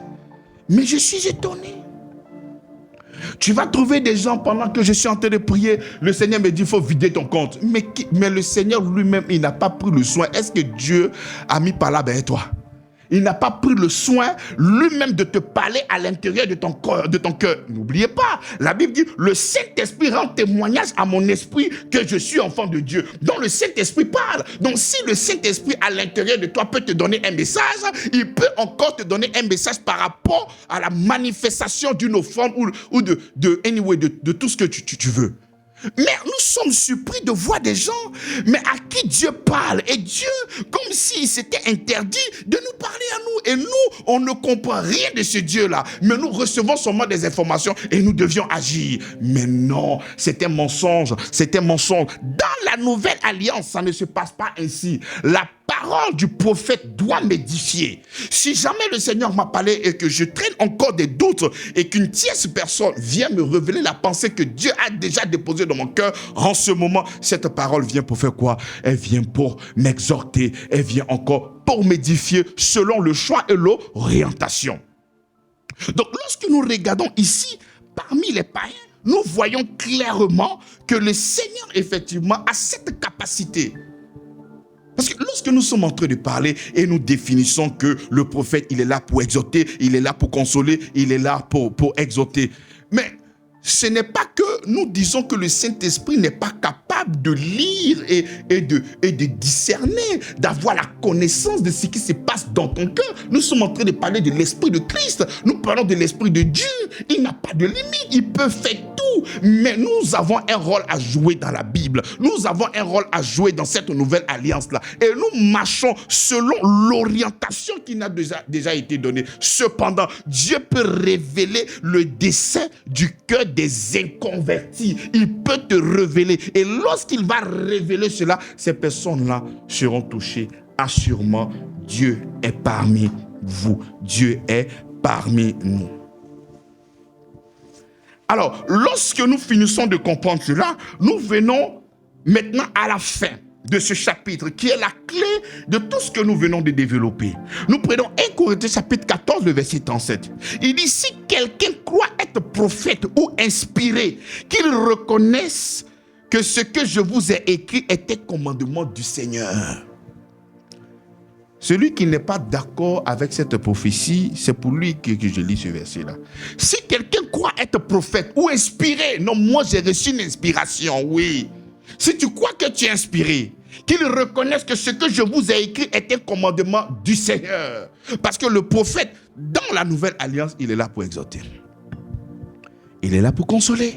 Speaker 3: Mais je suis étonné. Tu vas trouver des gens pendant que je suis en train de prier. Le Seigneur me dit, il faut vider ton compte. Mais le Seigneur lui-même, il n'a pas pris le soin. Est-ce que Dieu a mis par là vers toi? Il n'a pas pris le soin lui-même de te parler à l'intérieur de ton cœur. N'oubliez pas, la Bible dit, le Saint-Esprit rend témoignage à mon esprit que je suis enfant de Dieu. Donc le Saint-Esprit parle. Donc si le Saint-Esprit à l'intérieur de toi peut te donner un message, il peut encore te donner un message par rapport à la manifestation d'une offrande ou de tout ce que tu veux. Mais nous sommes surpris de voir des gens, mais à qui Dieu parle. Et Dieu, comme s'il s'était interdit de nous parler à nous. Et nous, on ne comprend rien de ce Dieu-là. Mais nous recevons seulement des informations et nous devions agir. Mais non, c'est un mensonge. C'est un mensonge. Dans la nouvelle alliance, ça ne se passe pas ainsi. La parole du prophète doit m'édifier. Si jamais le Seigneur m'a parlé et que je traîne encore des doutes et qu'une tierce personne vient me révéler la pensée que Dieu a déjà déposée dans mon cœur, en ce moment, cette parole vient pour faire quoi? Elle vient pour m'exhorter. Elle vient encore pour m'édifier selon le choix et l'orientation. Donc, lorsque nous regardons ici, parmi les païens, nous voyons clairement que le Seigneur, effectivement, a cette capacité. Parce que lorsque nous sommes en train de parler et nous définissons que le prophète, il est là pour exhorter, il est là pour consoler, il est là pour exhorter. Mais ce n'est pas que nous disons que le Saint-Esprit n'est pas capable de lire et de discerner, d'avoir la connaissance de ce qui se passe dans ton cœur. Nous sommes en train de parler de l'Esprit de Christ. Nous parlons de l'Esprit de Dieu. Il n'a pas de limite. Il peut faire tout. Mais nous avons un rôle à jouer dans la Bible. Nous avons un rôle à jouer dans cette nouvelle alliance-là. Et nous marchons selon l'orientation qui nous a déjà été donnée. Cependant, Dieu peut révéler le dessein du cœur des inconvertis. Il peut te révéler. Et lorsqu'il va révéler cela, ces personnes-là seront touchées. Assurément, Dieu est parmi vous. Dieu est parmi nous. Alors, lorsque nous finissons de comprendre cela, nous venons maintenant à la fin. de ce chapitre, qui est la clé de tout ce que nous venons de développer. Nous prenons 1 Corinthiens chapitre 14, le verset 37. Il dit, si quelqu'un croit être prophète ou inspiré, qu'il reconnaisse que ce que je vous ai écrit était commandement du Seigneur. Celui qui n'est pas d'accord avec cette prophétie, c'est pour lui que je lis ce verset-là. Si quelqu'un croit être prophète ou inspiré, non, moi j'ai reçu une inspiration, oui. Si tu crois que tu es inspiré, qu'il reconnaisse que ce que je vous ai écrit est un commandement du Seigneur. Parce que le prophète, dans la nouvelle alliance, il est là pour exhorter. Il est là pour consoler.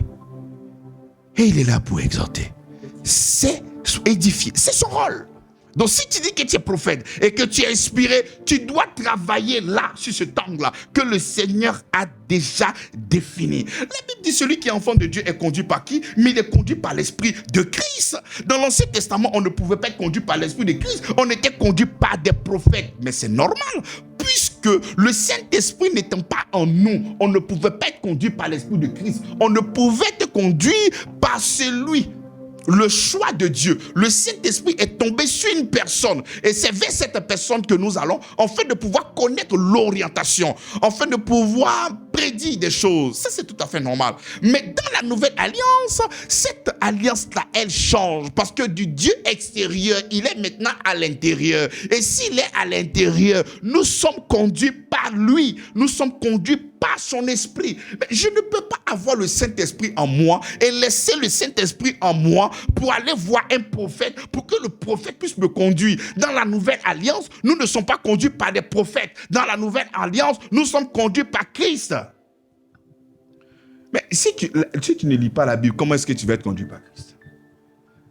Speaker 3: Et il est là pour exhorter. C'est édifier. C'est son rôle. Donc si tu dis que tu es prophète et que tu es inspiré, tu dois travailler là, sur ce angle-là, que le Seigneur a déjà défini. La Bible dit celui qui est enfant de Dieu est conduit par qui? Mais il est conduit par l'Esprit de Christ. Dans l'Ancien Testament, on ne pouvait pas être conduit par l'Esprit de Christ. On était conduit par des prophètes. Mais c'est normal, puisque le Saint-Esprit n'étant pas en nous, on ne pouvait pas être conduit par l'Esprit de Christ. On ne pouvait être conduit par celui. Le choix de Dieu, le Saint-Esprit est tombé sur une personne et c'est vers cette personne que nous allons afin de pouvoir connaître l'orientation, afin de pouvoir prédire des choses. Ça, c'est tout à fait normal. Mais dans la nouvelle alliance, cette alliance-là, elle change parce que du Dieu extérieur, il est maintenant à l'intérieur. Et s'il est à l'intérieur, nous sommes conduits par lui. Nous sommes conduits par son esprit. Mais je ne peux pas avoir le Saint-Esprit en moi et laisser le Saint-Esprit en moi pour aller voir un prophète, pour que le prophète puisse me conduire. Dans la nouvelle alliance, nous ne sommes pas conduits par des prophètes. Dans la nouvelle alliance, nous sommes conduits par Christ. Mais si tu ne lis pas la Bible, comment est-ce que tu vas être conduit par Christ?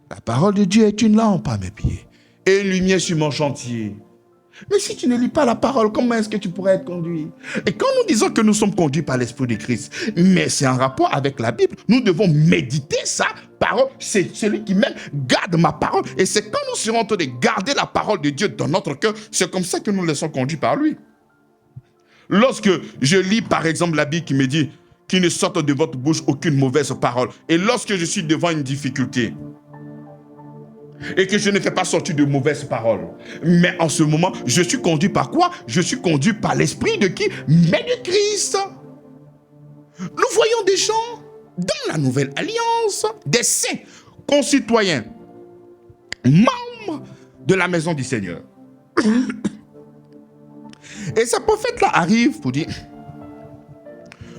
Speaker 3: La parole de Dieu est une lampe à mes pieds et une lumière sur mon chantier. Mais si tu ne lis pas la parole, comment est-ce que tu pourrais être conduit? Et quand nous disons que nous sommes conduits par l'Esprit de Christ, mais c'est en rapport avec la Bible, nous devons méditer sa parole. C'est celui qui même garde ma parole. Et c'est quand nous serons en train de garder la parole de Dieu dans notre cœur, c'est comme ça que nous laissons conduire par lui. Lorsque je lis par exemple la Bible qui me dit qu'il ne sorte de votre bouche aucune mauvaise parole, et lorsque je suis devant une difficulté, et que je ne fais pas sortir de mauvaises paroles. Mais en ce moment, je suis conduit par quoi? Je suis conduit par l'esprit de qui? Mais de Christ. Nous voyons des gens dans la nouvelle alliance, des saints, concitoyens, membres de la maison du Seigneur. Et ce prophète-là arrive pour dire,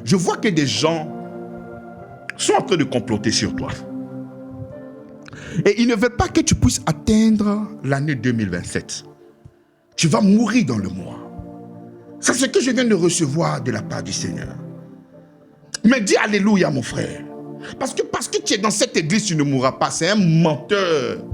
Speaker 3: je vois que des gens sont en train de comploter sur toi. Et ils ne veulent pas que tu puisses atteindre l'année 2027. Tu vas mourir dans le mois. C'est ce que je viens de recevoir de la part du Seigneur. Mais dis alléluia, mon frère. Parce que tu es dans cette église, tu ne mourras pas. C'est un menteur.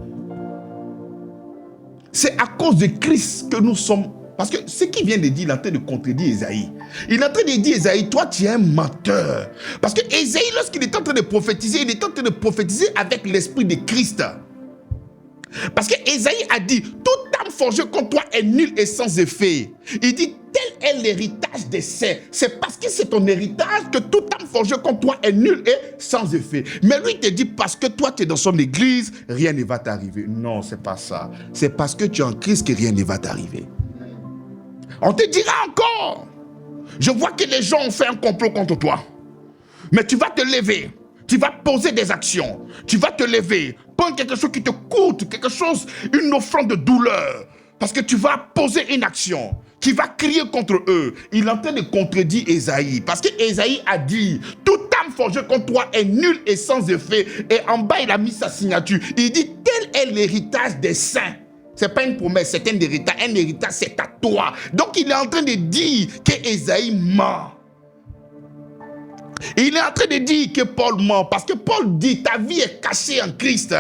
Speaker 3: C'est à cause de Christ que nous sommes. Parce que ce qu'il vient de dire, il est en train de contredire Ésaïe. Il est en train de dire, Ésaïe, toi tu es un menteur. Parce que Ésaïe, lorsqu'il est en train de prophétiser, il est en train de prophétiser avec l'esprit de Christ. Parce que Ésaïe a dit, toute âme forgée contre toi est nulle et sans effet. Il dit, tel est l'héritage des saints. C'est parce que c'est ton héritage que toute âme forgée contre toi est nulle et sans effet. Mais lui il te dit, parce que toi tu es dans son église, rien ne va t'arriver. Non, c'est pas ça. C'est parce que tu es en Christ que rien ne va t'arriver. On te dira encore, je vois que les gens ont fait un complot contre toi. Mais tu vas te lever, tu vas poser des actions, tu vas te lever, prendre quelque chose qui te coûte, quelque chose, une offrande de douleur. Parce que tu vas poser une action qui va crier contre eux. Il est en train de contredire Ésaïe. Parce que Ésaïe a dit, toute âme forgée contre toi est nulle et sans effet. Et en bas, il a mis sa signature. Il dit, tel est l'héritage des saints. Ce n'est pas une promesse, c'est un héritage. Un héritage, c'est à toi. Donc, il est en train de dire que Ésaïe ment. Il est en train de dire que Paul ment. Parce que Paul dit, ta vie est cachée en Christ.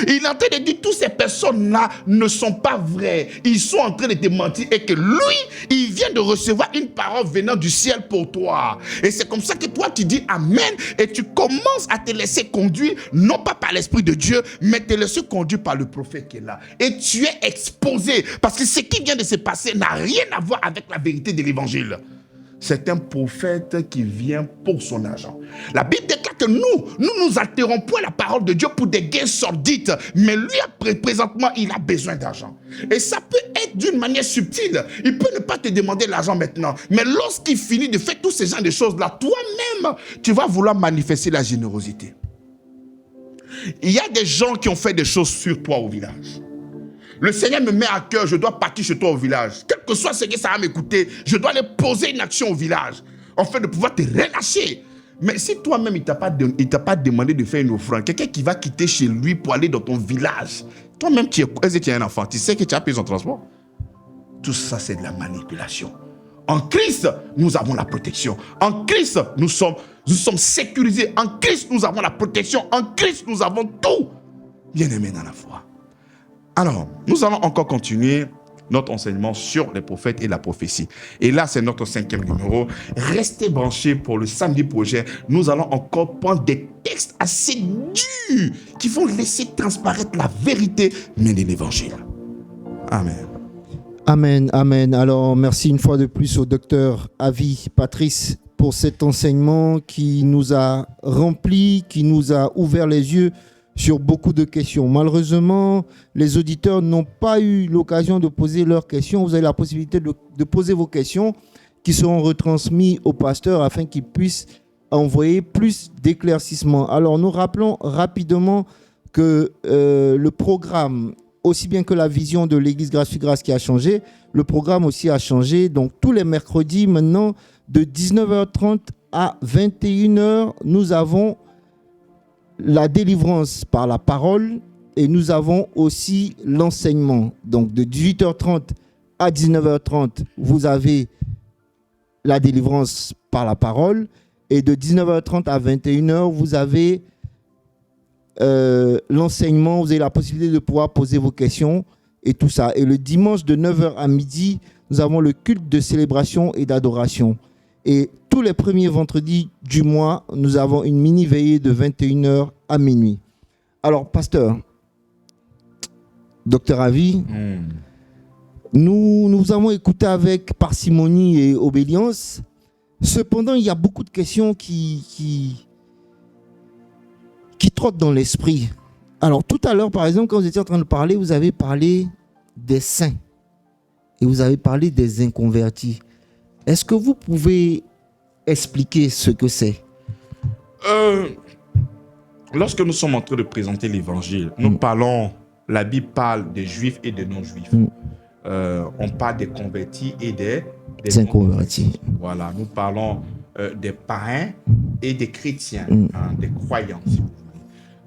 Speaker 3: Il est en train de dire, toutes ces personnes-là ne sont pas vraies. Ils sont en train de te mentir. Et que lui, il vient de recevoir une parole venant du ciel pour toi. Et c'est comme ça que toi, tu dis Amen. Et tu commences à te laisser conduire, non pas par l'Esprit de Dieu, mais te laisser conduire par le prophète qui est là. Et tu es exposé. Parce que ce qui vient de se passer n'a rien à voir avec la vérité de l'Évangile. c'est un prophète qui vient pour son argent. La Bible déclare que nous altérons point la parole de Dieu pour des gains sordides, mais lui, présentement, il a besoin d'argent. Et ça peut être d'une manière subtile. Il peut ne pas te demander l'argent maintenant, mais lorsqu'il finit de faire tous ces genres de choses-là, toi-même, tu vas vouloir manifester la générosité. Il y a des gens qui ont fait des choses sur toi au village. Le Seigneur me met à cœur, je dois partir chez toi au village. Quel que soit ce que ça va m'écouter, je dois aller poser une action au village, afin de pouvoir te relâcher. Mais si toi-même, il ne t'a pas demandé de faire une offrande, quelqu'un qui va quitter chez lui pour aller dans ton village, toi-même, tu es un enfant, tu sais que tu as payé son transport. Tout ça, c'est de la manipulation. En Christ, nous avons la protection. En Christ, nous sommes sécurisés. En Christ, nous avons la protection. En Christ, nous avons tout. Bien-aimés dans la foi. Alors, nous allons encore continuer notre enseignement sur les prophètes et la prophétie. Et là, c'est notre 5e numéro. Restez branchés pour le samedi prochain. Nous allons encore prendre des textes assez durs qui vont laisser transparaître la vérité même de l'évangile. Amen.
Speaker 1: Amen, amen. Alors, merci une fois de plus au docteur Avi Patrice pour cet enseignement qui nous a remplis, qui nous a ouvert les yeux sur beaucoup de questions. Malheureusement, les auditeurs n'ont pas eu l'occasion de poser leurs questions. Vous avez la possibilité de poser vos questions qui seront retransmises au pasteur afin qu'il puisse envoyer plus d'éclaircissements. Alors, nous rappelons rapidement que le programme, aussi bien que la vision de l'Église Grâce sur Grâce qui a changé, le programme aussi a changé. Donc, tous les mercredis, maintenant, de 19h30 à 21h, nous avons la délivrance par la parole et nous avons aussi l'enseignement. Donc, de 18h30 à 19h30, vous avez la délivrance par la parole et de 19h30 à 21h, vous avez l'enseignement, vous avez la possibilité de pouvoir poser vos questions et tout ça. Et le dimanche de 9h à midi, nous avons le culte de célébration et d'adoration. Et tous les premiers vendredis du mois, nous avons une mini-veillée de 21h à minuit. Alors, pasteur, docteur Avi, nous avons écouté avec parcimonie et obédience. Cependant, il y a beaucoup de questions qui trottent dans l'esprit. Alors, tout à l'heure, par exemple, quand vous étiez en train de parler, vous avez parlé des saints et vous avez parlé des inconvertis. Est-ce que vous pouvez expliquer ce que c'est?
Speaker 2: Lorsque nous sommes en train de présenter l'évangile, nous parlons, la Bible parle des juifs et des non-juifs. On parle des convertis et des
Speaker 1: inconvertis.
Speaker 2: Voilà, nous parlons des païens et des chrétiens, des croyants, si vous voulez.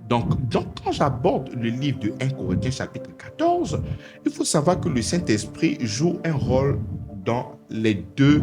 Speaker 2: Donc, quand j'aborde le livre de 1 Corinthiens chapitre 14, il faut savoir que le Saint-Esprit joue un rôle dans les deux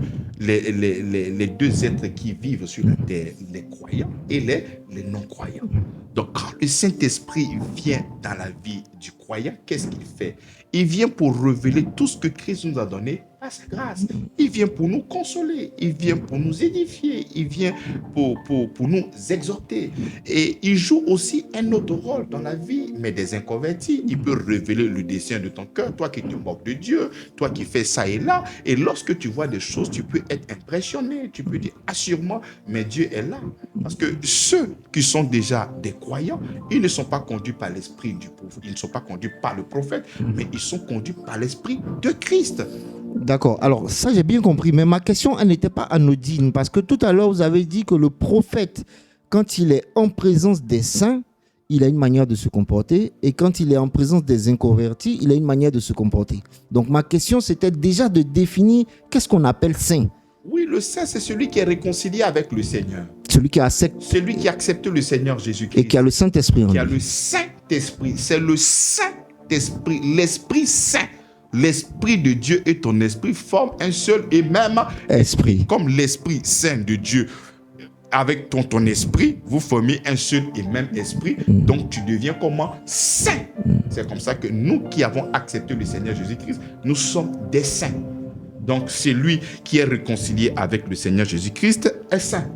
Speaker 2: êtres qui vivent sur la terre, les croyants et les non-croyants. Donc, quand le Saint-Esprit vient dans la vie du croyant, qu'est-ce qu'il fait? Il vient pour révéler tout ce que Christ nous a donné par sa grâce. Il vient pour nous consoler, il vient pour nous édifier, il vient pour nous exhorter. Et il joue aussi un autre rôle dans la vie, mais des inconvertis. Il peut révéler le dessein de ton cœur, toi qui te moques de Dieu, toi qui fais ça et là. Et lorsque tu vois des choses, tu peux être impressionné, tu peux dire, sûrement, mais Dieu est là. Parce que ceux qui sont déjà des croyants, ils ne sont pas conduits par l'esprit du prophète, ils ne sont pas conduits par le prophète, mais ils sont conduits par l'esprit de Christ.
Speaker 1: D'accord. Alors, ça, j'ai bien compris. Mais ma question, elle n'était pas anodine. Parce que tout à l'heure, vous avez dit que le prophète, quand il est en présence des saints, il a une manière de se comporter. Et quand il est en présence des inconvertis, il a une manière de se comporter. Donc, ma question, c'était déjà de définir qu'est-ce qu'on appelle saint.
Speaker 2: Oui, le saint, c'est celui qui est réconcilié avec le Seigneur.
Speaker 1: Celui qui accepte.
Speaker 2: Celui qui accepte le Seigneur Jésus-Christ.
Speaker 1: Et qui a le Saint-Esprit en lui.
Speaker 2: Qui a le Saint-Esprit. C'est le Saint-Esprit, l'Esprit Saint. L'Esprit de Dieu et ton esprit forment un seul et même
Speaker 1: esprit.
Speaker 2: Comme l'Esprit Saint de Dieu. Avec ton esprit, vous formez un seul et même esprit. Donc, tu deviens comment? Saint. C'est comme ça que nous qui avons accepté le Seigneur Jésus-Christ, nous sommes des saints. Donc, celui qui est réconcilié avec le Seigneur Jésus-Christ est saint.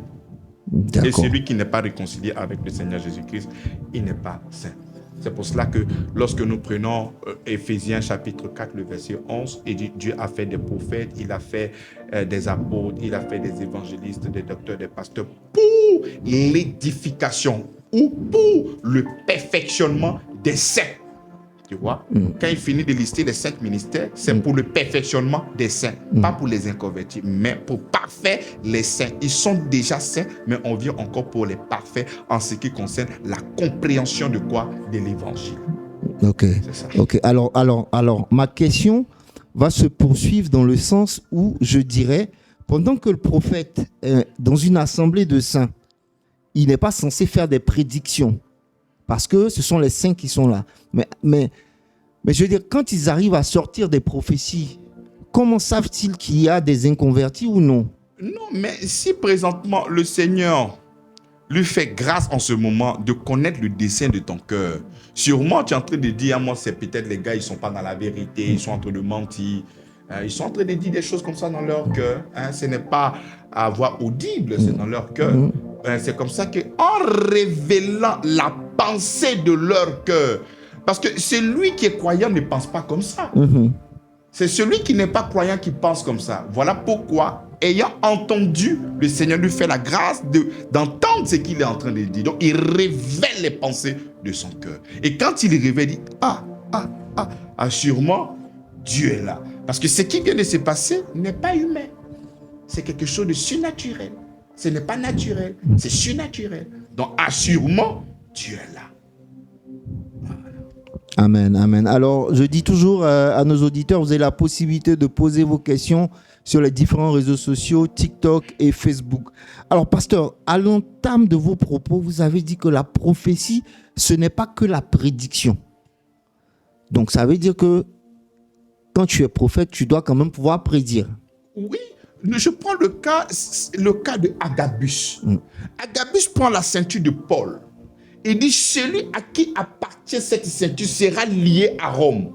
Speaker 2: Et celui qui n'est pas réconcilié avec le Seigneur Jésus-Christ, il n'est pas saint. C'est pour cela que lorsque nous prenons Éphésiens chapitre 4, le verset 11, et Dieu a fait des prophètes, il a fait des apôtres, il a fait des évangélistes, des docteurs, des pasteurs pour l'édification ou pour le perfectionnement des saints. Tu vois, quand il finit de lister les 5 ministères, c'est pour le perfectionnement des saints, pas pour les inconvertis, mais pour parfaire les saints. Ils sont déjà saints, mais on vient encore pour les parfaire en ce qui concerne la compréhension de quoi? De l'évangile.
Speaker 1: Ok.
Speaker 2: C'est ça.
Speaker 1: Ok. Alors, ma question va se poursuivre dans le sens où je dirais, pendant que le prophète est dans une assemblée de saints, il n'est pas censé faire des prédictions. Parce que ce sont les saints qui sont là. Mais je veux dire, quand ils arrivent à sortir des prophéties, comment savent-ils qu'il y a des inconvertis ou non?
Speaker 2: Non, mais si présentement le Seigneur lui fait grâce en ce moment de connaître le dessein de ton cœur, sûrement tu es en train de dire, moi c'est peut-être les gars, ils ne sont pas dans la vérité, ils sont en train de mentir, ils sont en train de dire des choses comme ça dans leur cœur. Ce n'est pas à voix audible, c'est dans leur cœur. C'est comme ça qu'en révélant la pensée de leur cœur, parce que celui qui est croyant ne pense pas comme ça. C'est celui qui n'est pas croyant qui pense comme ça. Voilà pourquoi, ayant entendu, le Seigneur lui fait la grâce d'entendre ce qu'il est en train de dire. Donc, il révèle les pensées de son cœur. Et quand il révèle, il dit, sûrement, Dieu est là. Parce que ce qui vient de se passer n'est pas humain. C'est quelque chose de surnaturel. Ce n'est pas naturel, c'est surnaturel. Donc, assurément, Dieu est là. Voilà.
Speaker 1: Amen, amen. Alors, je dis toujours à nos auditeurs, vous avez la possibilité de poser vos questions sur les différents réseaux sociaux, TikTok et Facebook. Alors, pasteur, à l'entame de vos propos, vous avez dit que la prophétie, ce n'est pas que la prédiction. Donc, ça veut dire que quand tu es prophète, tu dois quand même pouvoir prédire.
Speaker 2: Oui. Je prends le cas de Agabus. Agabus prend la ceinture de Paul et dit, celui à qui appartient cette ceinture sera lié à Rome.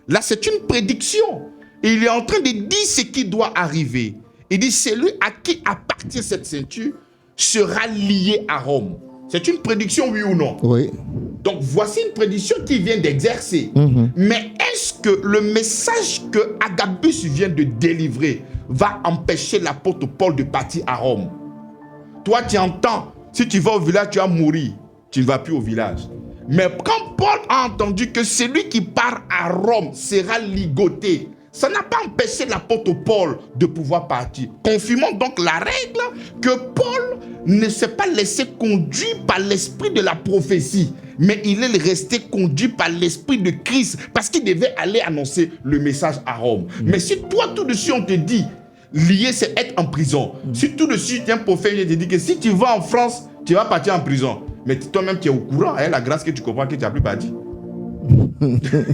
Speaker 2: Là, c'est une prédiction. Et il est en train de dire ce qui doit arriver. Il dit, celui à qui appartient cette ceinture sera lié à Rome. C'est une prédiction, oui ou non?
Speaker 1: Oui.
Speaker 2: Donc, voici une prédiction qu'il vient d'exercer. Mais est-ce que le message que Agabus vient de délivrer va empêcher l'apôtre Paul de partir à Rome? Toi, tu entends, si tu vas au village, tu vas mourir. Tu ne vas plus au village. Mais quand Paul a entendu que celui qui part à Rome sera ligoté, ça n'a pas empêché l'apôtre Paul de pouvoir partir. Confirmons donc la règle que Paul ne s'est pas laissé conduire par l'esprit de la prophétie, mais il est resté conduit par l'esprit de Christ parce qu'il devait aller annoncer le message à Rome. Mais si toi, tout de suite, on te dit, lié, c'est être en prison. Si tout de suite, un prophète te dit que si tu vas en France, tu vas partir en prison. Mais toi-même, tu es au courant, la grâce que tu comprends que tu n'as plus parti.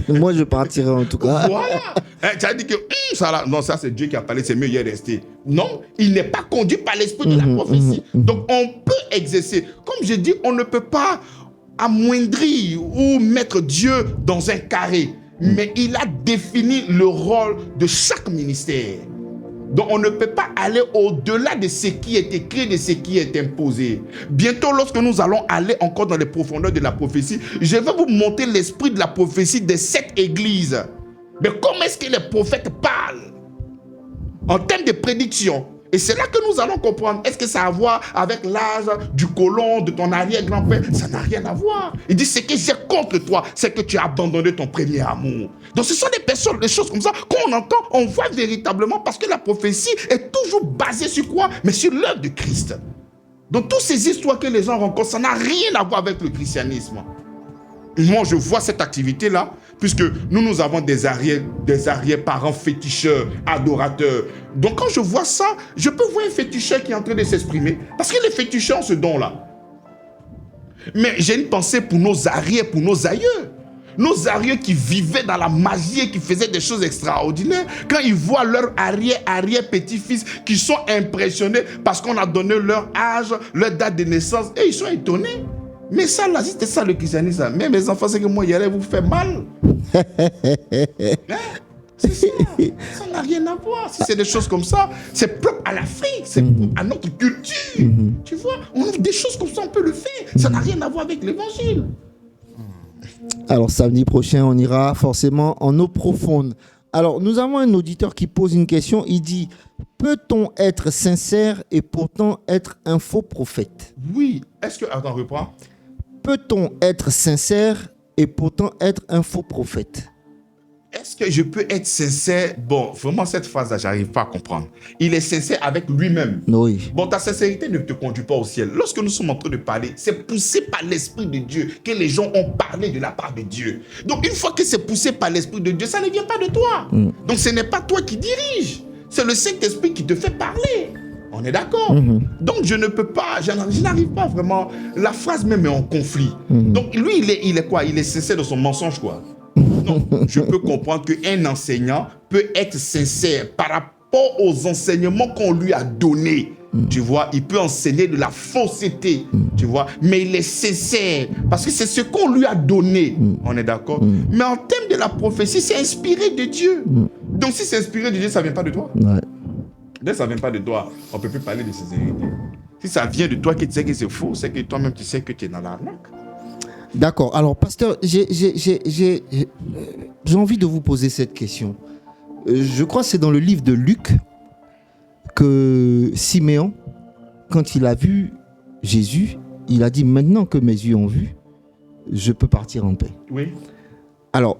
Speaker 1: Moi, je partirai en tout cas.
Speaker 2: Voilà. Tu as dit que ça, là, non, ça c'est Dieu qui a parlé, c'est mieux, il est resté. Non, il n'est pas conduit par l'esprit de la prophétie. Donc, on peut exercer. Comme je dis, on ne peut pas amoindrir ou mettre Dieu dans un carré. Mais il a défini le rôle de chaque ministère. Donc, on ne peut pas aller au-delà de ce qui est écrit, de ce qui est imposé. Bientôt, lorsque nous allons aller encore dans les profondeurs de la prophétie, je vais vous montrer l'esprit de la prophétie de cette église. Mais comment est-ce que les prophètes parlent en termes de prédiction? Et c'est là que nous allons comprendre. Est-ce que ça a à voir avec l'âge du colon, de ton arrière-grand-père? Ça n'a rien à voir. Il dit, ce que j'ai contre toi, c'est que tu as abandonné ton premier amour. Donc ce sont des choses comme ça qu'on entend, on voit véritablement, parce que la prophétie est toujours basée sur quoi? Mais sur l'œuvre de Christ. Donc toutes ces histoires que les gens rencontrent, ça n'a rien à voir avec le christianisme. Moi, je vois cette activité-là, puisque nous avons des arrière-parents féticheurs, adorateurs. Donc, quand je vois ça, je peux voir un féticheur qui est en train de s'exprimer. Parce que les féticheurs ont ce don-là. Mais j'ai une pensée pour nos arrières, pour nos aïeux. Nos aïeux qui vivaient dans la magie et qui faisaient des choses extraordinaires, quand ils voient leurs arrière-petits-fils qui sont impressionnés parce qu'on a donné leur âge, leur date de naissance, et ils sont étonnés. Mais ça, là, c'était ça le christianisme. Mais mes enfants, c'est que moi, il allait vous faire mal. C'est ça. Ça n'a rien à voir. Si c'est des choses comme ça, c'est propre à l'Afrique, c'est propre à notre culture. Tu vois, des choses comme ça, on peut le faire. Ça n'a rien à voir avec l'évangile.
Speaker 1: Alors samedi prochain, on ira forcément en eau profonde. Alors nous avons un auditeur qui pose une question. Il dit, peut-on être sincère et pourtant être un faux prophète?
Speaker 3: Oui. Est-ce que... Attends, reprends.
Speaker 1: Peut-on être sincère et pourtant être un faux prophète?
Speaker 3: Est-ce que je peux être sincère? Bon, vraiment, cette phrase-là, j'arrive pas à comprendre. Il est sincère avec lui-même.
Speaker 1: Oui.
Speaker 3: Bon, ta sincérité ne te conduit pas au ciel. Lorsque nous sommes en train de parler, c'est poussé par l'Esprit de Dieu que les gens ont parlé de la part de Dieu. Donc, une fois que c'est poussé par l'Esprit de Dieu, ça ne vient pas de toi. Donc, ce n'est pas toi qui dirige. C'est le Saint-Esprit qui te fait parler. On est d'accord? Donc, je ne peux pas, je n'arrive pas vraiment. La phrase même est en conflit. Donc, lui, il est quoi? Il est sincère dans son mensonge, quoi. Non, je peux comprendre qu'un enseignant peut être sincère par rapport aux enseignements qu'on lui a donnés. Tu vois, il peut enseigner de la fausseté, tu vois, mais il est sincère parce que c'est ce qu'on lui a donné. On est d'accord? Mais en termes de la prophétie, c'est inspiré de Dieu. Donc, si c'est inspiré de Dieu, ça ne vient pas de toi.
Speaker 1: Ouais.
Speaker 3: Dès que ça ne vient pas de toi, on ne peut plus parler de sincérité. Si ça vient de toi, que tu sais que c'est faux, c'est que toi-même tu sais que tu es dans l'arnaque.
Speaker 1: D'accord. Alors, pasteur, j'ai envie de vous poser cette question. Je crois que c'est dans le livre de Luc que Siméon, quand il a vu Jésus, il a dit, maintenant que mes yeux ont vu, je peux partir en paix.
Speaker 3: Oui.
Speaker 1: Alors,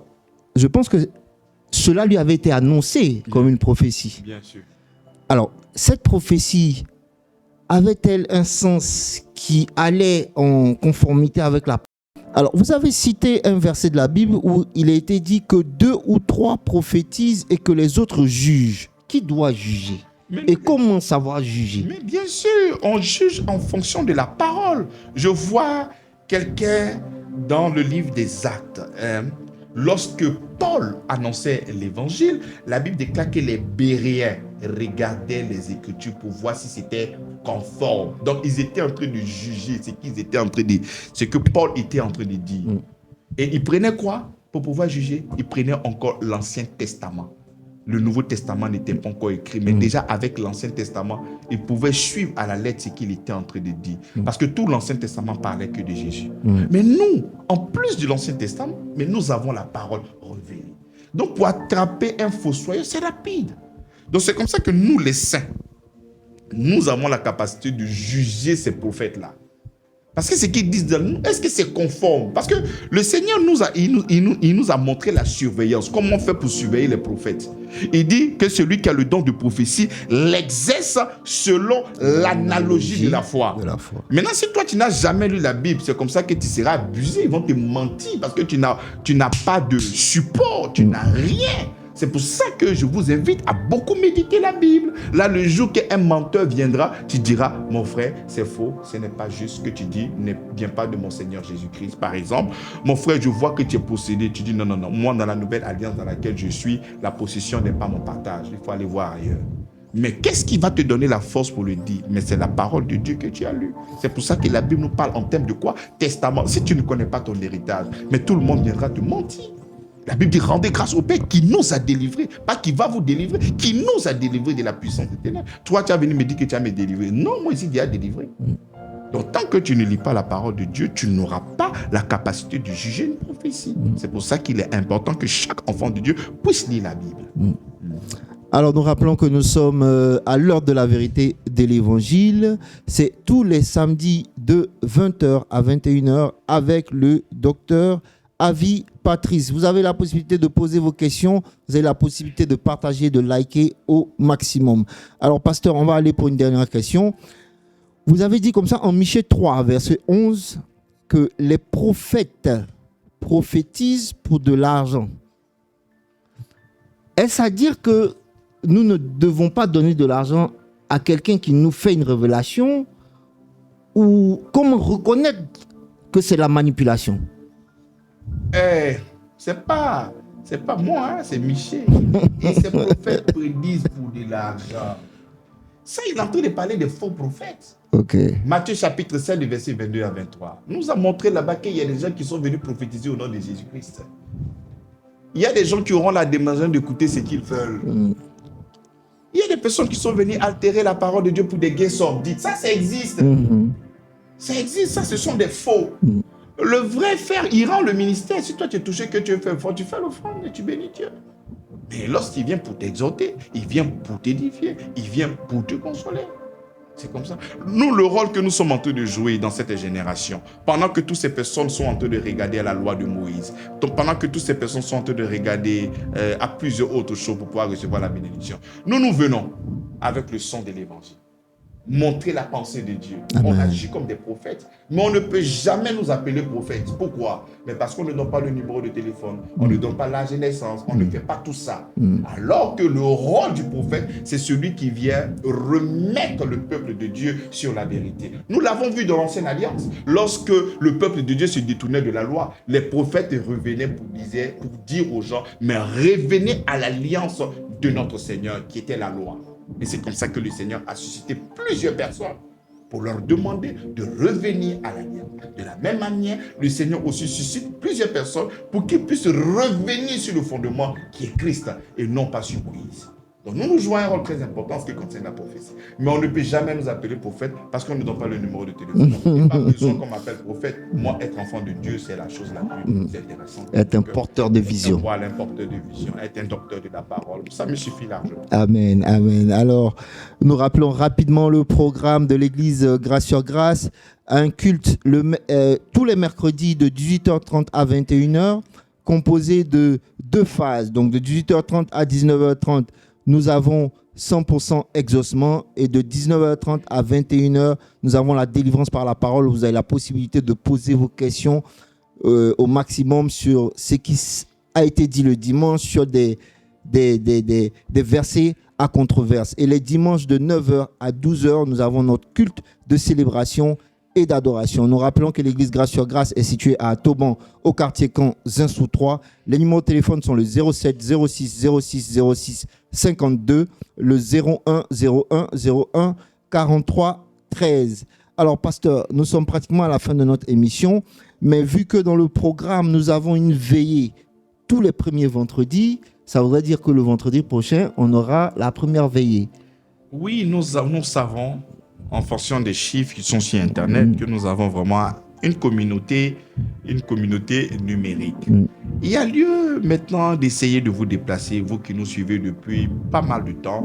Speaker 1: je pense que cela lui avait été annoncé comme une prophétie.
Speaker 3: Bien sûr.
Speaker 1: Alors, cette prophétie avait-elle un sens qui allait en conformité avec la... Alors, vous avez cité un verset de la Bible où il a été dit que 2 ou 3 prophétisent et que les autres jugent. Qui doit juger? Et comment savoir juger?
Speaker 3: Mais bien sûr, on juge en fonction de la parole. Je vois quelqu'un dans le livre des Actes. Lorsque Paul annonçait l'évangile, la Bible déclare que les Béréens regardaient les Écritures pour voir si c'était conforme. Donc, ils étaient en train de juger ce que Paul était en train de dire. Et ils prenaient quoi pour pouvoir juger? Ils prenaient encore l'Ancien Testament. Le Nouveau Testament n'était pas encore écrit, mais déjà avec l'Ancien Testament, ils pouvaient suivre à la lettre ce qu'il était en train de dire. Parce que tout l'Ancien Testament parlait que de Jésus. Mais nous, en plus de l'Ancien Testament, mais nous avons la parole révélée. Donc pour attraper un fossoyeur, c'est rapide. Donc c'est comme ça que nous, les saints, nous avons la capacité de juger ces prophètes-là. Parce que ce qu'ils disent de nous, est-ce que c'est conforme? Parce que le Seigneur il nous a montré la surveillance. Comment on fait pour surveiller les prophètes? Il dit que celui qui a le don de prophétie l'exerce selon l'analogie de la foi. Maintenant, si toi, tu n'as jamais lu la Bible, c'est comme ça que tu seras abusé. Ils vont te mentir parce que tu n'as pas de support, tu n'as rien. C'est pour ça que je vous invite à beaucoup méditer la Bible. Là, le jour qu'un menteur viendra, tu diras, mon frère, c'est faux, ce n'est pas juste ce que tu dis, ne vient pas de mon Seigneur Jésus-Christ. Par exemple, mon frère, je vois que tu es possédé. Tu dis, non, moi, dans la nouvelle alliance dans laquelle je suis, la possession n'est pas mon partage. Il faut aller voir ailleurs. Mais qu'est-ce qui va te donner la force pour le dire? Mais c'est la parole de Dieu que tu as lue. C'est pour ça que la Bible nous parle en termes de quoi? Testament. Si tu ne connais pas ton héritage, mais tout le monde viendra te mentir. La Bible dit, rendez grâce au Père qui nous a délivrés, pas qui va vous délivrer, qui nous a délivrés de la puissance des ténèbres. Toi, tu as venu me dire que tu as me délivré. Non, moi ici, Dieu a délivré. Donc, tant que tu ne lis pas la parole de Dieu, tu n'auras pas la capacité de juger une prophétie. C'est pour ça qu'il est important que chaque enfant de Dieu puisse lire la Bible.
Speaker 1: Alors, nous rappelons que nous sommes à l'heure de la vérité de l'Évangile. C'est tous les samedis de 20h à 21h avec le docteur Avi Patrice. Vous avez la possibilité de poser vos questions, vous avez la possibilité de partager, de liker au maximum. Alors, pasteur, on va aller pour une dernière question. Vous avez dit comme ça en Michée 3, verset 11, que les prophètes prophétisent pour de l'argent. Est-ce à dire que nous ne devons pas donner de l'argent à quelqu'un qui nous fait une révélation? Ou comment reconnaître que c'est la manipulation?
Speaker 3: C'est pas moi, c'est Michée. Et ces prophètes prédisent pour de l'argent. Ça, il est en train de parler des faux prophètes. Matthieu chapitre 7, verset 22 à 23. Nous a montré là-bas qu'il y a des gens qui sont venus prophétiser au nom de Jésus-Christ. Il y a des gens qui auront la démangeance d'écouter ce qu'ils veulent. Il y a des personnes qui sont venues altérer la parole de Dieu pour des gains sordides. Ça existe. Ça existe, ça, ce sont des faux. Le vrai frère, il rend le ministère. Si toi tu es touché, que tu fais fort, tu fais l'offrande et tu bénis Dieu. Mais lorsqu'il vient pour t'exhorter, il vient pour t'édifier, il vient pour te consoler. C'est comme ça. Nous, le rôle que nous sommes en train de jouer dans cette génération, pendant que toutes ces personnes sont en train de regarder à la loi de Moïse, donc pendant que toutes ces personnes sont en train de regarder à plusieurs autres choses pour pouvoir recevoir la bénédiction, nous venons avec le son de l'évangile. Montrer la pensée de Dieu.
Speaker 1: Amen.
Speaker 3: On agit comme des prophètes, mais on ne peut jamais nous appeler prophètes. Pourquoi? Mais parce qu'on ne donne pas le numéro de téléphone, on ne donne pas l'âge de naissance, on ne fait pas tout ça. Alors que le rôle du prophète, c'est celui qui vient remettre le peuple de Dieu sur la vérité. Nous l'avons vu dans l'Ancienne Alliance. Lorsque le peuple de Dieu se détournait de la loi, les prophètes revenaient pour dire aux gens, mais revenez à l'alliance de notre Seigneur qui était la loi. Et c'est comme ça que le Seigneur a suscité plusieurs personnes pour leur demander de revenir à l'alliance. De la même manière, le Seigneur aussi suscite plusieurs personnes pour qu'ils puissent revenir sur le fondement qui est Christ et non pas sur Moïse. Donc nous jouons un rôle très important en ce qui concerne la prophétie. Mais on ne peut jamais nous appeler prophète parce qu'on ne donne pas le numéro de téléphone. Il n'y a pas besoin qu'on m'appelle prophète. Moi, être enfant de Dieu, c'est la chose la plus intéressante.
Speaker 1: Être un porteur de vision.
Speaker 3: Être un porteur de vision, être un docteur de la parole. Ça me suffit largement.
Speaker 1: Amen, amen. Alors, nous rappelons rapidement le programme de l'église Grâce sur Grâce. Un culte tous les mercredis de 18h30 à 21h, composé de 2 phases. Donc, de 18h30 à 19h30, nous avons 100% exaucement, et de 19h30 à 21h, nous avons la délivrance par la parole. Vous avez la possibilité de poser vos questions au maximum sur ce qui a été dit le dimanche, sur des versets à controverse. Et les dimanches de 9h à 12h, nous avons notre culte de célébration et d'adoration. Nous rappelons que l'église Grâce sur Grâce est située à Toban, au quartier Camp, Zinsou 3. Les numéros de téléphone sont le 07 06 06 06 52, le 01 01 01 43 13. Alors, pasteur, nous sommes pratiquement à la fin de notre émission, mais vu que dans le programme, nous avons une veillée tous les premiers vendredis, ça voudrait dire que le vendredi prochain, on aura la première veillée.
Speaker 3: Oui, nous savons, en fonction des chiffres qui sont sur Internet, que nous avons vraiment une communauté numérique. Il y a lieu maintenant d'essayer de vous déplacer, vous qui nous suivez depuis pas mal de temps.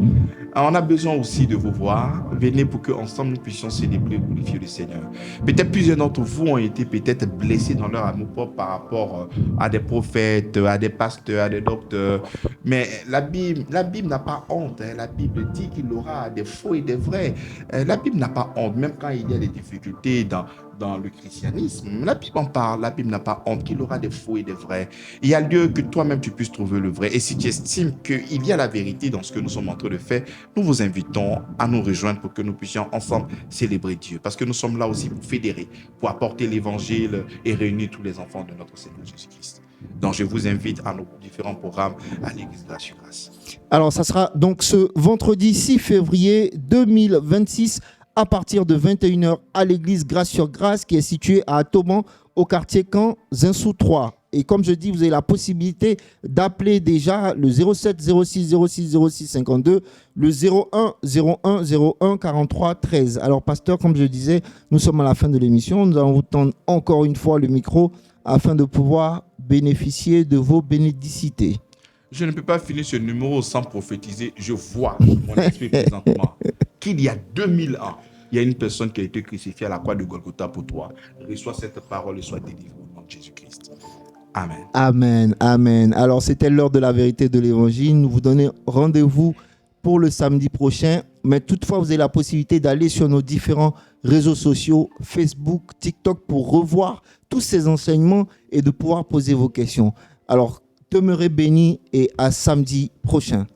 Speaker 3: On a besoin aussi de vous voir. Venez pour qu'ensemble nous puissions célébrer et glorifier le Seigneur. Peut-être plusieurs d'entre vous ont été peut-être blessés dans leur amour propre par rapport à des prophètes, à des pasteurs, à des docteurs. Mais la Bible n'a pas honte. La Bible dit qu'il aura des faux et des vrais. La Bible n'a pas honte, même quand il y a des difficultés dans le christianisme. La Bible en parle, la Bible n'a pas honte qu'il aura des faux et des vrais. Il y a lieu que toi-même tu puisses trouver le vrai. Et si tu estimes qu'il y a la vérité dans ce que nous sommes en train de faire, nous vous invitons à nous rejoindre pour que nous puissions ensemble célébrer Dieu. Parce que nous sommes là aussi pour fédérer, pour apporter l'évangile et réunir tous les enfants de notre Seigneur Jésus-Christ. Donc je vous invite à nos différents programmes à l'église Grâce sur Grâce.
Speaker 1: Alors ça sera donc ce vendredi 6 février 2026 à partir de 21h à l'église Grâce sur Grâce qui est située à Toban au quartier Camp, Zinsou 3. Et comme je dis, vous avez la possibilité d'appeler déjà le 07 06 06 06 52, le 01 01 01 43 13. Alors pasteur, comme je disais, nous sommes à la fin de l'émission. Nous allons vous tendre encore une fois le micro afin de pouvoir bénéficier de vos bénédicités.
Speaker 3: Je ne peux pas finir ce numéro sans prophétiser. Je vois mon esprit présentement qu'il y a 2000 ans, il y a une personne qui a été crucifiée à la croix de Golgotha pour toi. Reçois cette parole et sois délivré au nom de Jésus-Christ. Amen.
Speaker 1: Amen, amen. Alors, c'était l'heure de la vérité de l'évangile. Nous vous donnons rendez-vous pour le samedi prochain. Mais toutefois, vous avez la possibilité d'aller sur nos différents réseaux sociaux, Facebook, TikTok, pour revoir tous ces enseignements et de pouvoir poser vos questions. Alors, demeurez bénis et à samedi prochain.